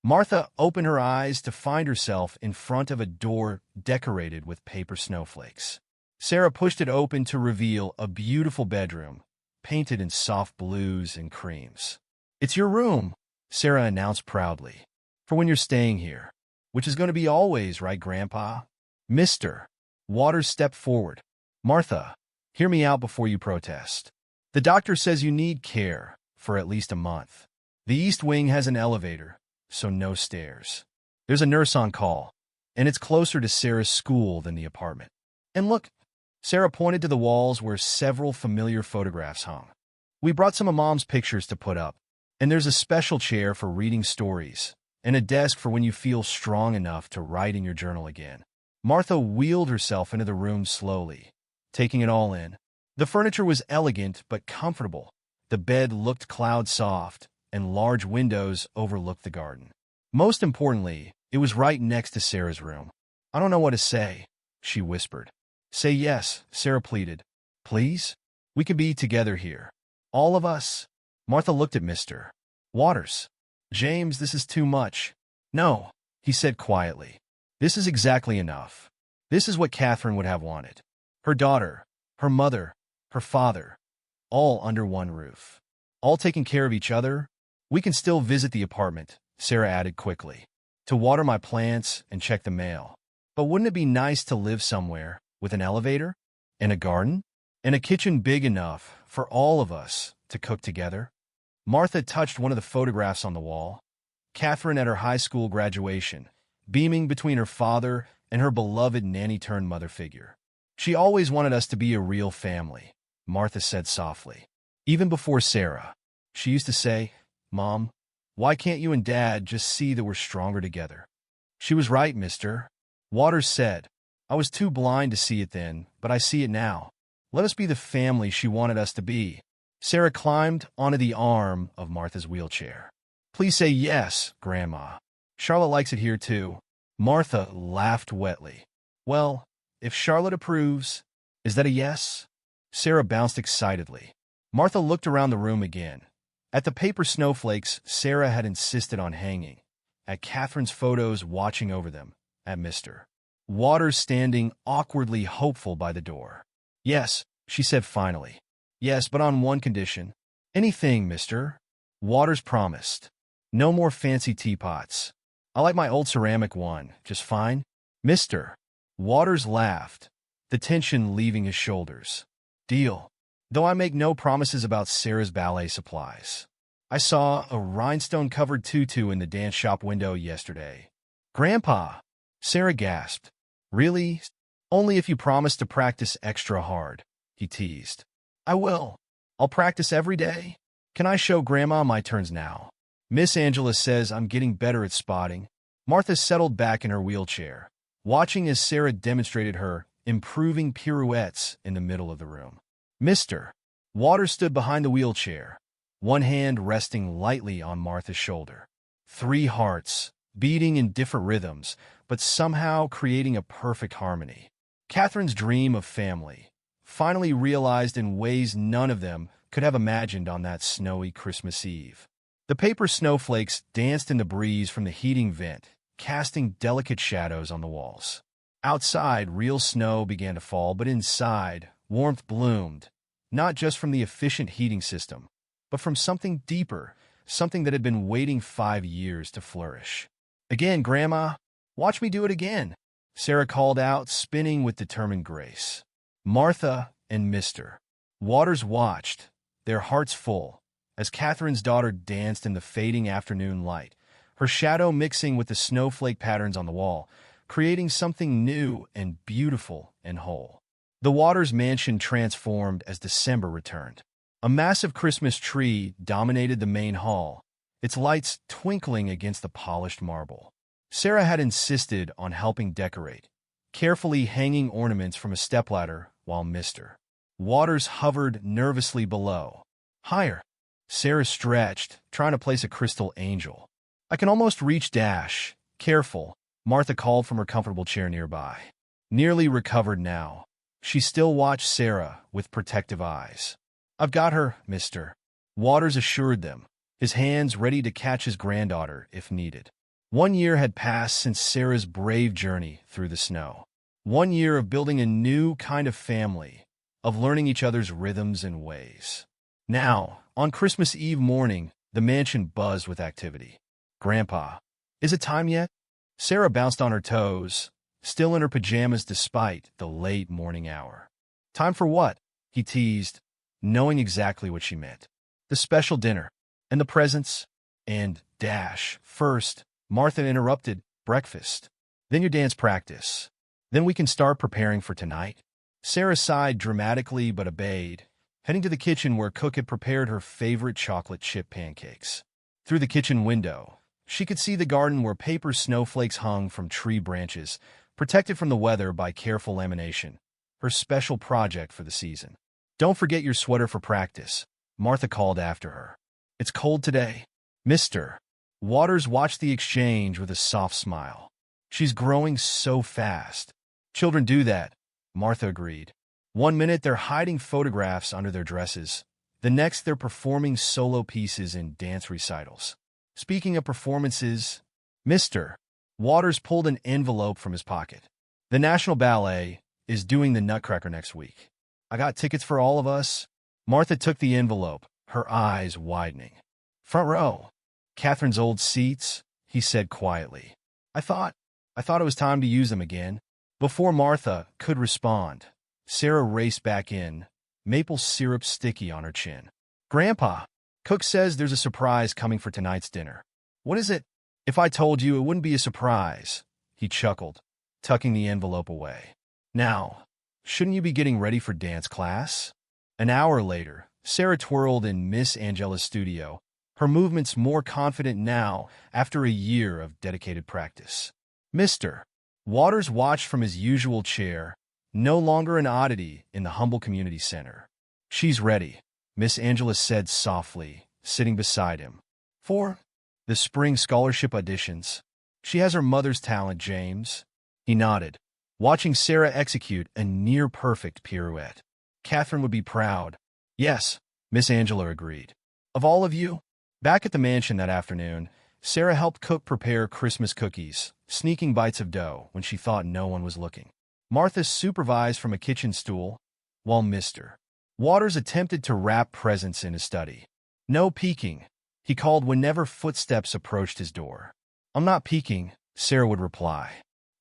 Martha opened her eyes to find herself in front of a door decorated with paper snowflakes. Sarah pushed it open to reveal a beautiful bedroom, painted in soft blues and creams. It's your room, Sarah announced proudly, for when you're staying here, which is going to be always, right, Grandpa? Mr. Waters stepped forward. Martha, hear me out before you protest. The doctor says you need care for at least a month. The East Wing has an elevator, so no stairs. There's a nurse on call, and it's closer to Sarah's school than the apartment. And look, Sarah pointed to the walls where several familiar photographs hung. We brought some of Mom's pictures to put up, and there's a special chair for reading stories, and a desk for when you feel strong enough to write in your journal again. Martha wheeled herself into the room slowly, taking it all in. The furniture was elegant but comfortable. The bed looked cloud-soft, and large windows overlooked the garden. Most importantly, it was right next to Sarah's room. I don't know what to say, she whispered. Say yes, Sarah pleaded. Please? We could be together here. All of us? Martha looked at Mr. Waters. James, this is too much. No, he said quietly. This is exactly enough. This is what Catherine would have wanted. Her daughter, her mother, her father, all under one roof. All taking care of each other. We can still visit the apartment, Sarah added quickly, to water my plants and check the mail. But wouldn't it be nice to live somewhere with an elevator and a garden and a kitchen big enough for all of us to cook together? Martha touched one of the photographs on the wall. Catherine at her high school graduation, beaming between her father and her beloved nanny-turned-mother figure. She always wanted us to be a real family, Martha said softly. Even before Sarah, she used to say, Mom, why can't you and Dad just see that we're stronger together? She was right, Mr. Waters said. I was too blind to see it then, but I see it now. Let us be the family she wanted us to be. Sarah climbed onto the arm of Martha's wheelchair. Please say yes, Grandma. Charlotte likes it here too. Martha laughed wetly. Well, if Charlotte approves, is that a yes? Sarah bounced excitedly. Martha looked around the room again. At the paper snowflakes Sarah had insisted on hanging, at Catherine's photos watching over them, at Mr. Waters standing awkwardly hopeful by the door. Yes, she said finally. Yes, but on one condition. Anything, Mr. Waters promised. No more fancy teapots. I like my old ceramic one, just fine. Mr. Waters laughed, the tension leaving his shoulders. Deal. Though I make no promises about Sarah's ballet supplies. I saw a rhinestone-covered tutu in the dance shop window yesterday. Grandpa! Sarah gasped. Really? Only if you promise to practice extra hard, he teased. I will. I'll practice every day. Can I show Grandma my turns now? Miss Angela says I'm getting better at spotting. Martha settled back in her wheelchair, watching as Sarah demonstrated her improving pirouettes in the middle of the room. Mr. Waters stood behind the wheelchair, one hand resting lightly on Martha's shoulder. 3 hearts, beating in different rhythms, but somehow creating a perfect harmony. Catherine's dream of family, finally realized in ways none of them could have imagined on that snowy Christmas Eve. The paper snowflakes danced in the breeze from the heating vent, casting delicate shadows on the walls. Outside, real snow began to fall, but inside, warmth bloomed, not just from the efficient heating system, but from something deeper, something that had been waiting 5 years to flourish. Again, Grandma, watch me do it again, Sarah called out, spinning with determined grace. Martha and Mr. Waters watched, their hearts full, as Catherine's daughter danced in the fading afternoon light, her shadow mixing with the snowflake patterns on the wall, creating something new and beautiful and whole. The Waters mansion transformed as December returned. A massive Christmas tree dominated the main hall, its lights twinkling against the polished marble. Sarah had insisted on helping decorate, carefully hanging ornaments from a stepladder while Mr. Waters hovered nervously below. Higher. Sarah stretched, trying to place a crystal angel. I can almost reach Dash. Careful, Martha called from her comfortable chair nearby. Nearly recovered now, she still watched Sarah with protective eyes. I've got her, mister. Waters assured them, his hands ready to catch his granddaughter if needed. 1 year had passed since Sarah's brave journey through the snow. 1 year of building a new kind of family, of learning each other's rhythms and ways. Now, on Christmas Eve morning, the mansion buzzed with activity. Grandpa, is it time yet? Sarah bounced on her toes, still in her pajamas despite the late morning hour. Time for what? He teased, knowing exactly what she meant. The special dinner, and the presents, and Dash. First, Martha interrupted, breakfast. Then your dance practice. Then we can start preparing for tonight. Sarah sighed dramatically but obeyed, heading to the kitchen where Cook had prepared her favorite chocolate chip pancakes. Through the kitchen window, she could see the garden where paper snowflakes hung from tree branches, protected from the weather by careful lamination, her special project for the season. Don't forget your sweater for practice, Martha called after her. It's cold today, mister. Waters watched the exchange with a soft smile. She's growing so fast. Children do that, Martha agreed. 1 minute they're hiding photographs under their dresses. The next they're performing solo pieces in dance recitals. Speaking of performances, Mr. Waters pulled an envelope from his pocket. The National Ballet is doing the Nutcracker next week. I got tickets for all of us. Martha took the envelope, her eyes widening. Front row. Catherine's old seats, he said quietly. I thought it was time to use them again. Before Martha could respond, Sarah raced back in, maple syrup sticky on her chin. Grandpa, Cook says there's a surprise coming for tonight's dinner. What is it? If I told you, it wouldn't be a surprise, he chuckled, tucking the envelope away. Now, shouldn't you be getting ready for dance class? An hour later, Sarah twirled in Miss Angela's studio, her movements more confident now after a year of dedicated practice. Mr. Waters watched from his usual chair, no longer an oddity in the humble community center. She's ready, Miss Angela said softly, sitting beside him. For the spring scholarship auditions. She has her mother's talent, James. He nodded, watching Sarah execute a near-perfect pirouette. Catherine would be proud. Yes, Miss Angela agreed. Of all of you? Back at the mansion that afternoon, Sarah helped Cook prepare Christmas cookies, sneaking bites of dough when she thought no one was looking. Martha supervised from a kitchen stool, while Mr. Waters attempted to wrap presents in his study. No peeking, he called whenever footsteps approached his door. I'm not peeking, Sarah would reply.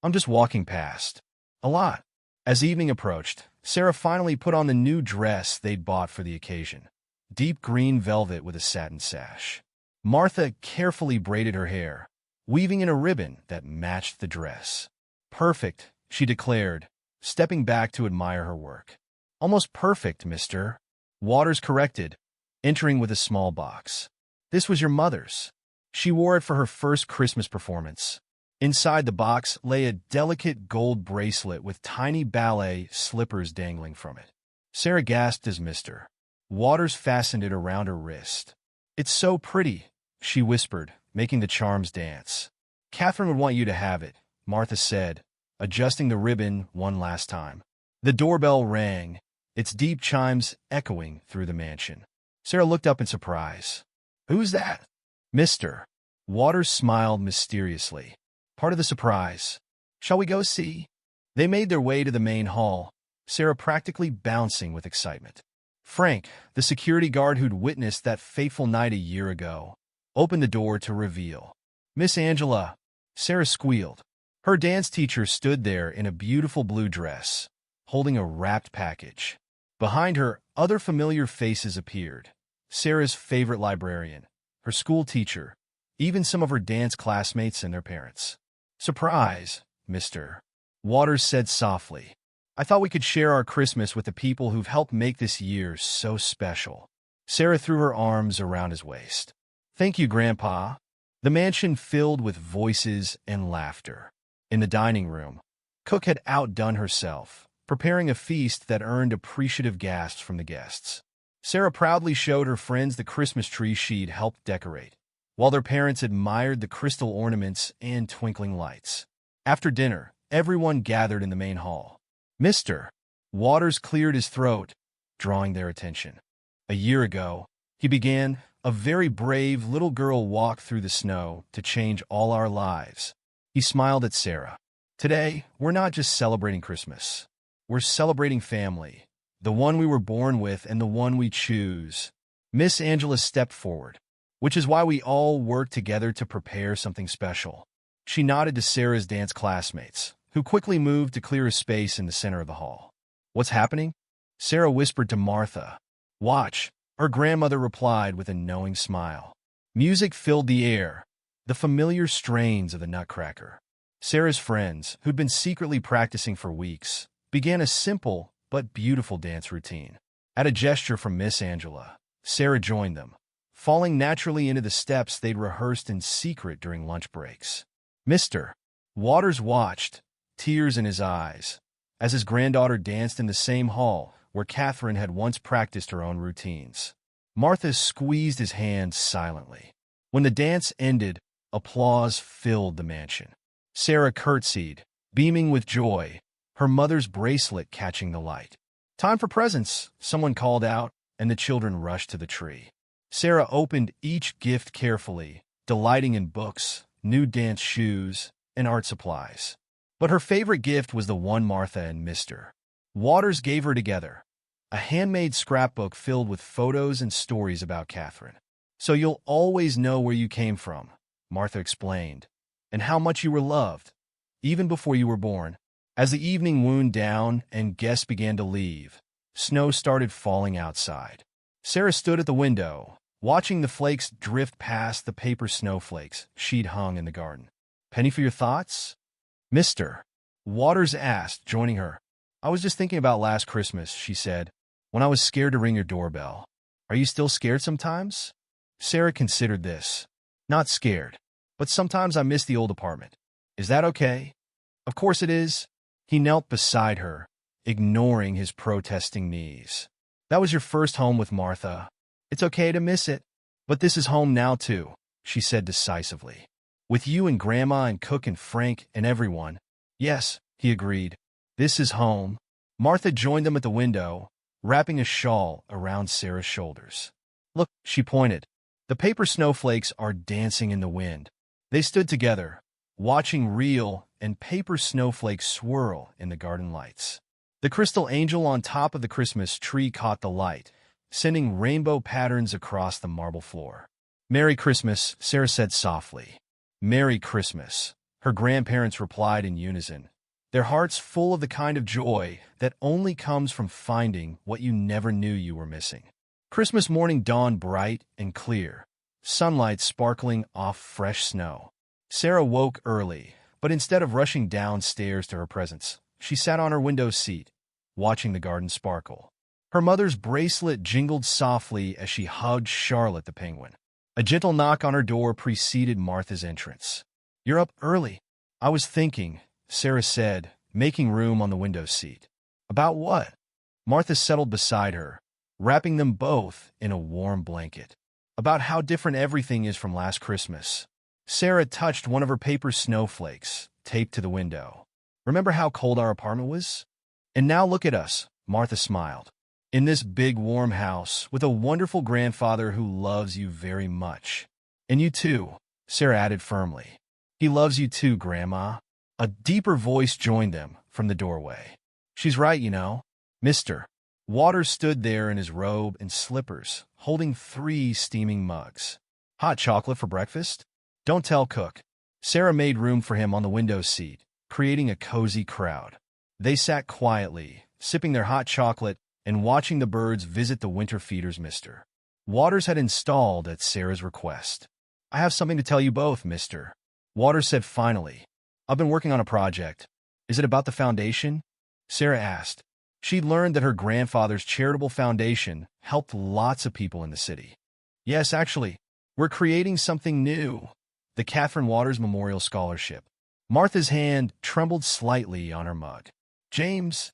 I'm just walking past. A lot. As evening approached, Sarah finally put on the new dress they'd bought for the occasion. Deep green velvet with a satin sash. Martha carefully braided her hair, weaving in a ribbon that matched the dress. Perfect, she declared, stepping back to admire her work. Almost perfect, mister. Waters corrected, entering with a small box. This was your mother's. She wore it for her first Christmas performance. Inside the box lay a delicate gold bracelet with tiny ballet slippers dangling from it. Sarah gasped as Mr. Waters fastened it around her wrist. It's so pretty, she whispered, making the charms dance. Catherine would want you to have it, Martha said, adjusting the ribbon one last time. The doorbell rang, its deep chimes echoing through the mansion. Sarah looked up in surprise. Who's that? Mr. Waters smiled mysteriously. Part of the surprise. Shall we go see? They made their way to the main hall, Sarah practically bouncing with excitement. Frank, the security guard who'd witnessed that fateful night a year ago, opened the door to reveal. Miss Angela, Sarah squealed. Her dance teacher stood there in a beautiful blue dress, holding a wrapped package. Behind her, other familiar faces appeared. Sarah's favorite librarian, her school teacher, even some of her dance classmates and their parents. Surprise, Mr. Waters said softly. I thought we could share our Christmas with the people who've helped make this year so special. Sarah threw her arms around his waist. Thank you, Grandpa. The mansion filled with voices and laughter. In the dining room, Cook had outdone herself, preparing a feast that earned appreciative gasps from the guests. Sarah proudly showed her friends the Christmas tree she'd helped decorate, while their parents admired the crystal ornaments and twinkling lights. After dinner, everyone gathered in the main hall. Mr. Waters cleared his throat, drawing their attention. A year ago, he began, a very brave little girl walked through the snow to change all our lives. He smiled at Sarah. Today, we're not just celebrating Christmas. We're celebrating family, the one we were born with and the one we choose. Miss Angela stepped forward, which is why we all work together to prepare something special. She nodded to Sarah's dance classmates, who quickly moved to clear a space in the center of the hall. What's happening? Sarah whispered to Martha. Watch, her grandmother replied with a knowing smile. Music filled the air, the familiar strains of the Nutcracker. Sarah's friends, who'd been secretly practicing for weeks, began a simple but beautiful dance routine. At a gesture from Miss Angela, Sarah joined them, falling naturally into the steps they'd rehearsed in secret during lunch breaks. Mr. Waters watched, tears in his eyes, as his granddaughter danced in the same hall where Catherine had once practiced her own routines. Martha squeezed his hand silently. When the dance ended, applause filled the mansion. Sarah curtsied, beaming with joy, her mother's bracelet catching the light. Time for presents, someone called out, and the children rushed to the tree. Sarah opened each gift carefully, delighting in books, new dance shoes, and art supplies. But her favorite gift was the one Martha and Mr. Waters gave her together, a handmade scrapbook filled with photos and stories about Catherine. So you'll always know where you came from, Martha explained, and how much you were loved, even before you were born. As the evening wound down and guests began to leave, snow started falling outside. Sarah stood at the window, watching the flakes drift past the paper snowflakes she'd hung in the garden. Penny for your thoughts? Mr. Waters asked, joining her. I was just thinking about last Christmas, she said, when I was scared to ring your doorbell. Are you still scared sometimes? Sarah considered this. Not scared, but sometimes I miss the old apartment. Is that okay? Of course it is. He knelt beside her, ignoring his protesting knees. That was your first home with Martha. It's okay to miss it. But this is home now, too, she said decisively. With you and Grandma and Cook and Frank and everyone. Yes, he agreed. This is home. Martha joined them at the window, wrapping a shawl around Sarah's shoulders. Look, she pointed. The paper snowflakes are dancing in the wind. They stood together, watching real and paper snowflakes swirl in the garden lights. The crystal angel on top of the Christmas tree caught the light, sending rainbow patterns across the marble floor. Merry Christmas, Sarah said softly. Merry Christmas, her grandparents replied in unison, their hearts full of the kind of joy that only comes from finding what you never knew you were missing. Christmas morning dawned bright and clear, sunlight sparkling off fresh snow. Sarah woke early, but instead of rushing downstairs to her presents, she sat on her window seat, watching the garden sparkle. Her mother's bracelet jingled softly as she hugged Charlotte the penguin. A gentle knock on her door preceded Martha's entrance. You're up early. I was thinking, Sarah said, making room on the window seat. About what? Martha settled beside her, wrapping them both in a warm blanket. About how different everything is from last Christmas. Sarah touched one of her paper snowflakes, taped to the window. Remember how cold our apartment was? And now look at us, Martha smiled. In this big warm house with a wonderful grandfather who loves you very much. And you too, Sarah added firmly. He loves you too, Grandma. A deeper voice joined them from the doorway. She's right, you know. Mr. Waters stood there in his robe and slippers, holding 3 steaming mugs. Hot chocolate for breakfast? Don't tell Cook. Sarah made room for him on the window seat, creating a cozy crowd. They sat quietly, sipping their hot chocolate and watching the birds visit the winter feeders Mr. Waters had installed at Sarah's request. I have something to tell you both, Mr. Waters said finally. I've been working on a project. Is it about the foundation? Sarah asked. She'd learned that her grandfather's charitable foundation helped lots of people in the city. Yes, actually, we're creating something new. The Catherine Waters Memorial Scholarship. Martha's hand trembled slightly on her mug. James,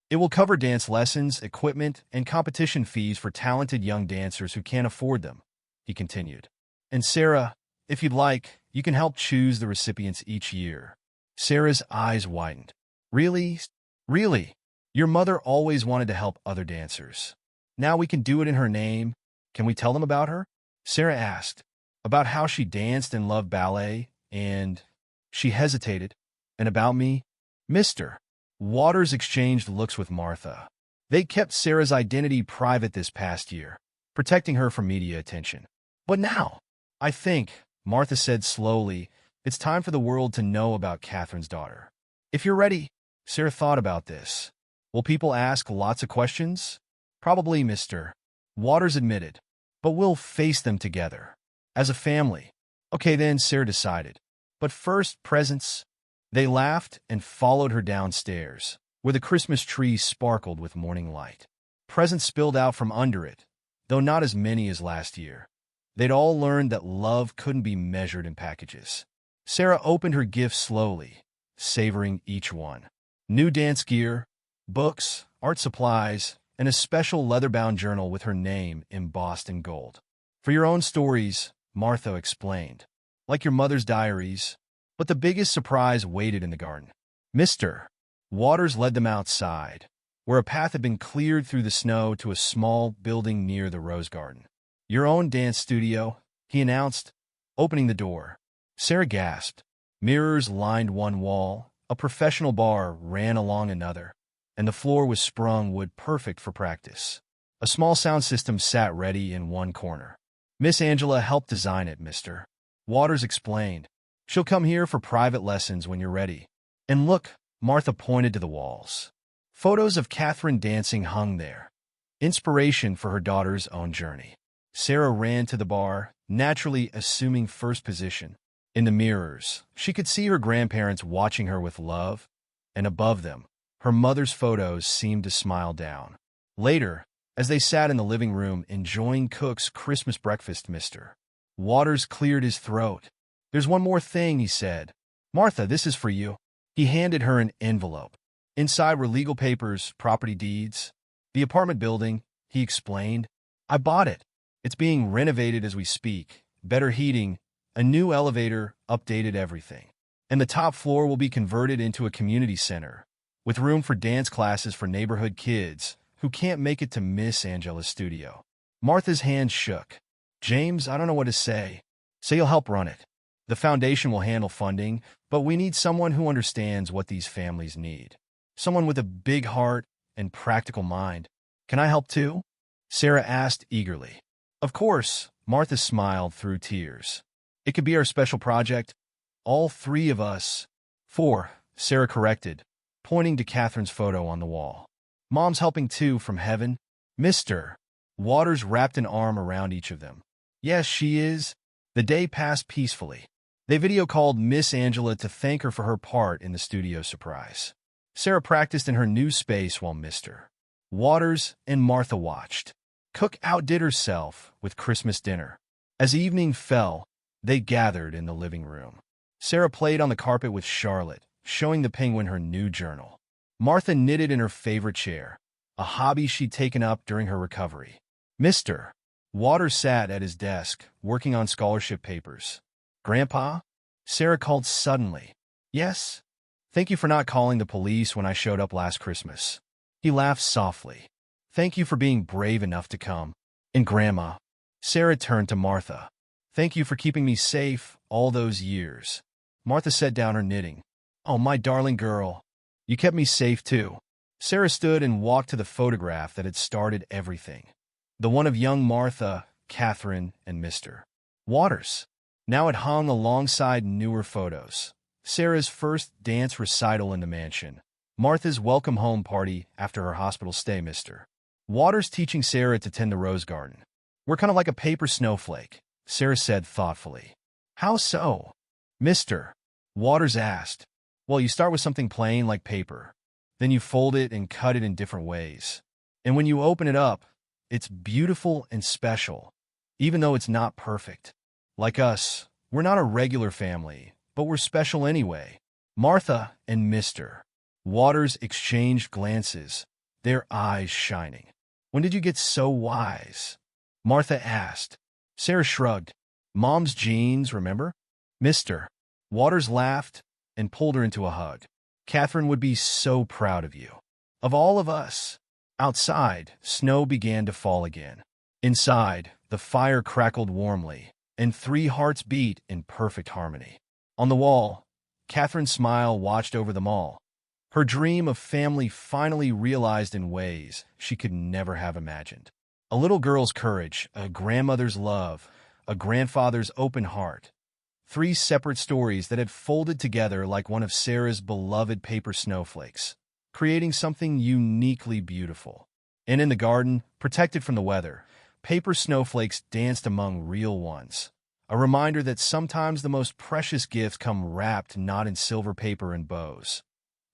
It will cover dance lessons, equipment, and competition fees for talented young dancers who can't afford them, he continued. And Sarah, if you'd like, you can help choose the recipients each year. Sarah's eyes widened. Really? Really? Your mother always wanted to help other dancers. Now we can do it in her name. Can we tell them about her? Sarah asked. About how she danced and loved ballet, and she hesitated. And about me? Mr. Waters exchanged looks with Martha. They kept Sarah's identity private this past year, protecting her from media attention. But now, I think, Martha said slowly, it's time for the world to know about Catherine's daughter. If you're ready, Sarah thought about this. Will people ask lots of questions? Probably, Mr. Waters admitted. But we'll face them together. As a family. Okay then, Sarah decided. But first, presents. They laughed and followed her downstairs, where the Christmas tree sparkled with morning light. Presents spilled out from under it, though not as many as last year. They'd all learned that love couldn't be measured in packages. Sarah opened her gifts slowly, savoring each one. New dance gear, books, art supplies, and a special leather-bound journal with her name embossed in gold. For your own stories, Martha explained, like your mother's diaries. But the biggest surprise waited in the garden. Mr. Waters led them outside, where a path had been cleared through the snow to a small building near the rose garden. Your own dance studio, he announced, opening the door. Sarah gasped. Mirrors lined one wall, a professional bar ran along another, and the floor was sprung wood perfect for practice. A small sound system sat ready in one corner. Miss Angela helped design it, Mr. Waters explained. She'll come here for private lessons when you're ready. And look, Martha pointed to the walls. Photos of Catherine dancing hung there. Inspiration for her daughter's own journey. Sarah ran to the bar, naturally assuming first position. In the mirrors, she could see her grandparents watching her with love, and above them, her mother's photos seemed to smile down. Later, as they sat in the living room enjoying Cook's Christmas breakfast, Mr. Waters cleared his throat. There's one more thing, he said. Martha, this is for you. He handed her an envelope. Inside were legal papers, property deeds. The apartment building, he explained. I bought it. It's being renovated as we speak. Better heating, a new elevator, updated everything. And the top floor will be converted into a community center, with room for dance classes for neighborhood kids who can't make it to Miss Angela's studio. Martha's hand shook. James, I don't know what to say. Say you'll help run it. The foundation will handle funding, but we need someone who understands what these families need. Someone with a big heart and practical mind. Can I help too? Sarah asked eagerly. Of course, Martha smiled through tears. It could be our special project. All three of us. 4, Sarah corrected, pointing to Catherine's photo on the wall. Mom's helping too from heaven. Mr. Waters wrapped an arm around each of them. Yes, she is. The day passed peacefully. They video called Miss Angela to thank her for her part in the studio surprise. Sarah practiced in her new space while Mr. Waters and Martha watched. Cook outdid herself with Christmas dinner. As evening fell, they gathered in the living room. Sarah played on the carpet with Charlotte, showing the penguin her new journal. Martha knitted in her favorite chair, a hobby she'd taken up during her recovery. Mr. Waters sat at his desk, working on scholarship papers. Grandpa? Sarah called suddenly. Yes? Thank you for not calling the police when I showed up last Christmas. He laughed softly. Thank you for being brave enough to come. And Grandma. Sarah turned to Martha. Thank you for keeping me safe all those years. Martha set down her knitting. Oh, my darling girl. You kept me safe too. Sarah stood and walked to the photograph that had started everything. The one of young Martha, Catherine, and Mr. Waters. Now it hung alongside newer photos. Sarah's first dance recital in the mansion. Martha's welcome home party after her hospital stay, Mr. Waters teaching Sarah to tend the rose garden. We're kind of like a paper snowflake, Sarah said thoughtfully. How so? Mr. Waters asked. Well, you start with something plain like paper. Then you fold it and cut it in different ways. And when you open it up, it's beautiful and special, even though it's not perfect. Like us, we're not a regular family, but we're special anyway. Martha and Mr. Waters exchanged glances, their eyes shining. "When did you get so wise?" Martha asked. Sarah shrugged. "Mom's jeans, remember?" "Mister." Waters laughed and pulled her into a hug. "Catherine would be so proud of you. Of all of us." Outside, snow began to fall again. Inside, the fire crackled warmly, and 3 hearts beat in perfect harmony. On the wall, Catherine's smile watched over them all. Her dream of family finally realized in ways she could never have imagined. A little girl's courage, a grandmother's love, a grandfather's open heart. 3 separate stories that had folded together like one of Sarah's beloved paper snowflakes, creating something uniquely beautiful. And in the garden, protected from the weather, paper snowflakes danced among real ones. A reminder that sometimes the most precious gifts come wrapped not in silver paper and bows,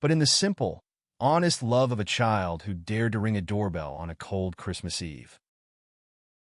but in the simple, honest love of a child who dared to ring a doorbell on a cold Christmas Eve.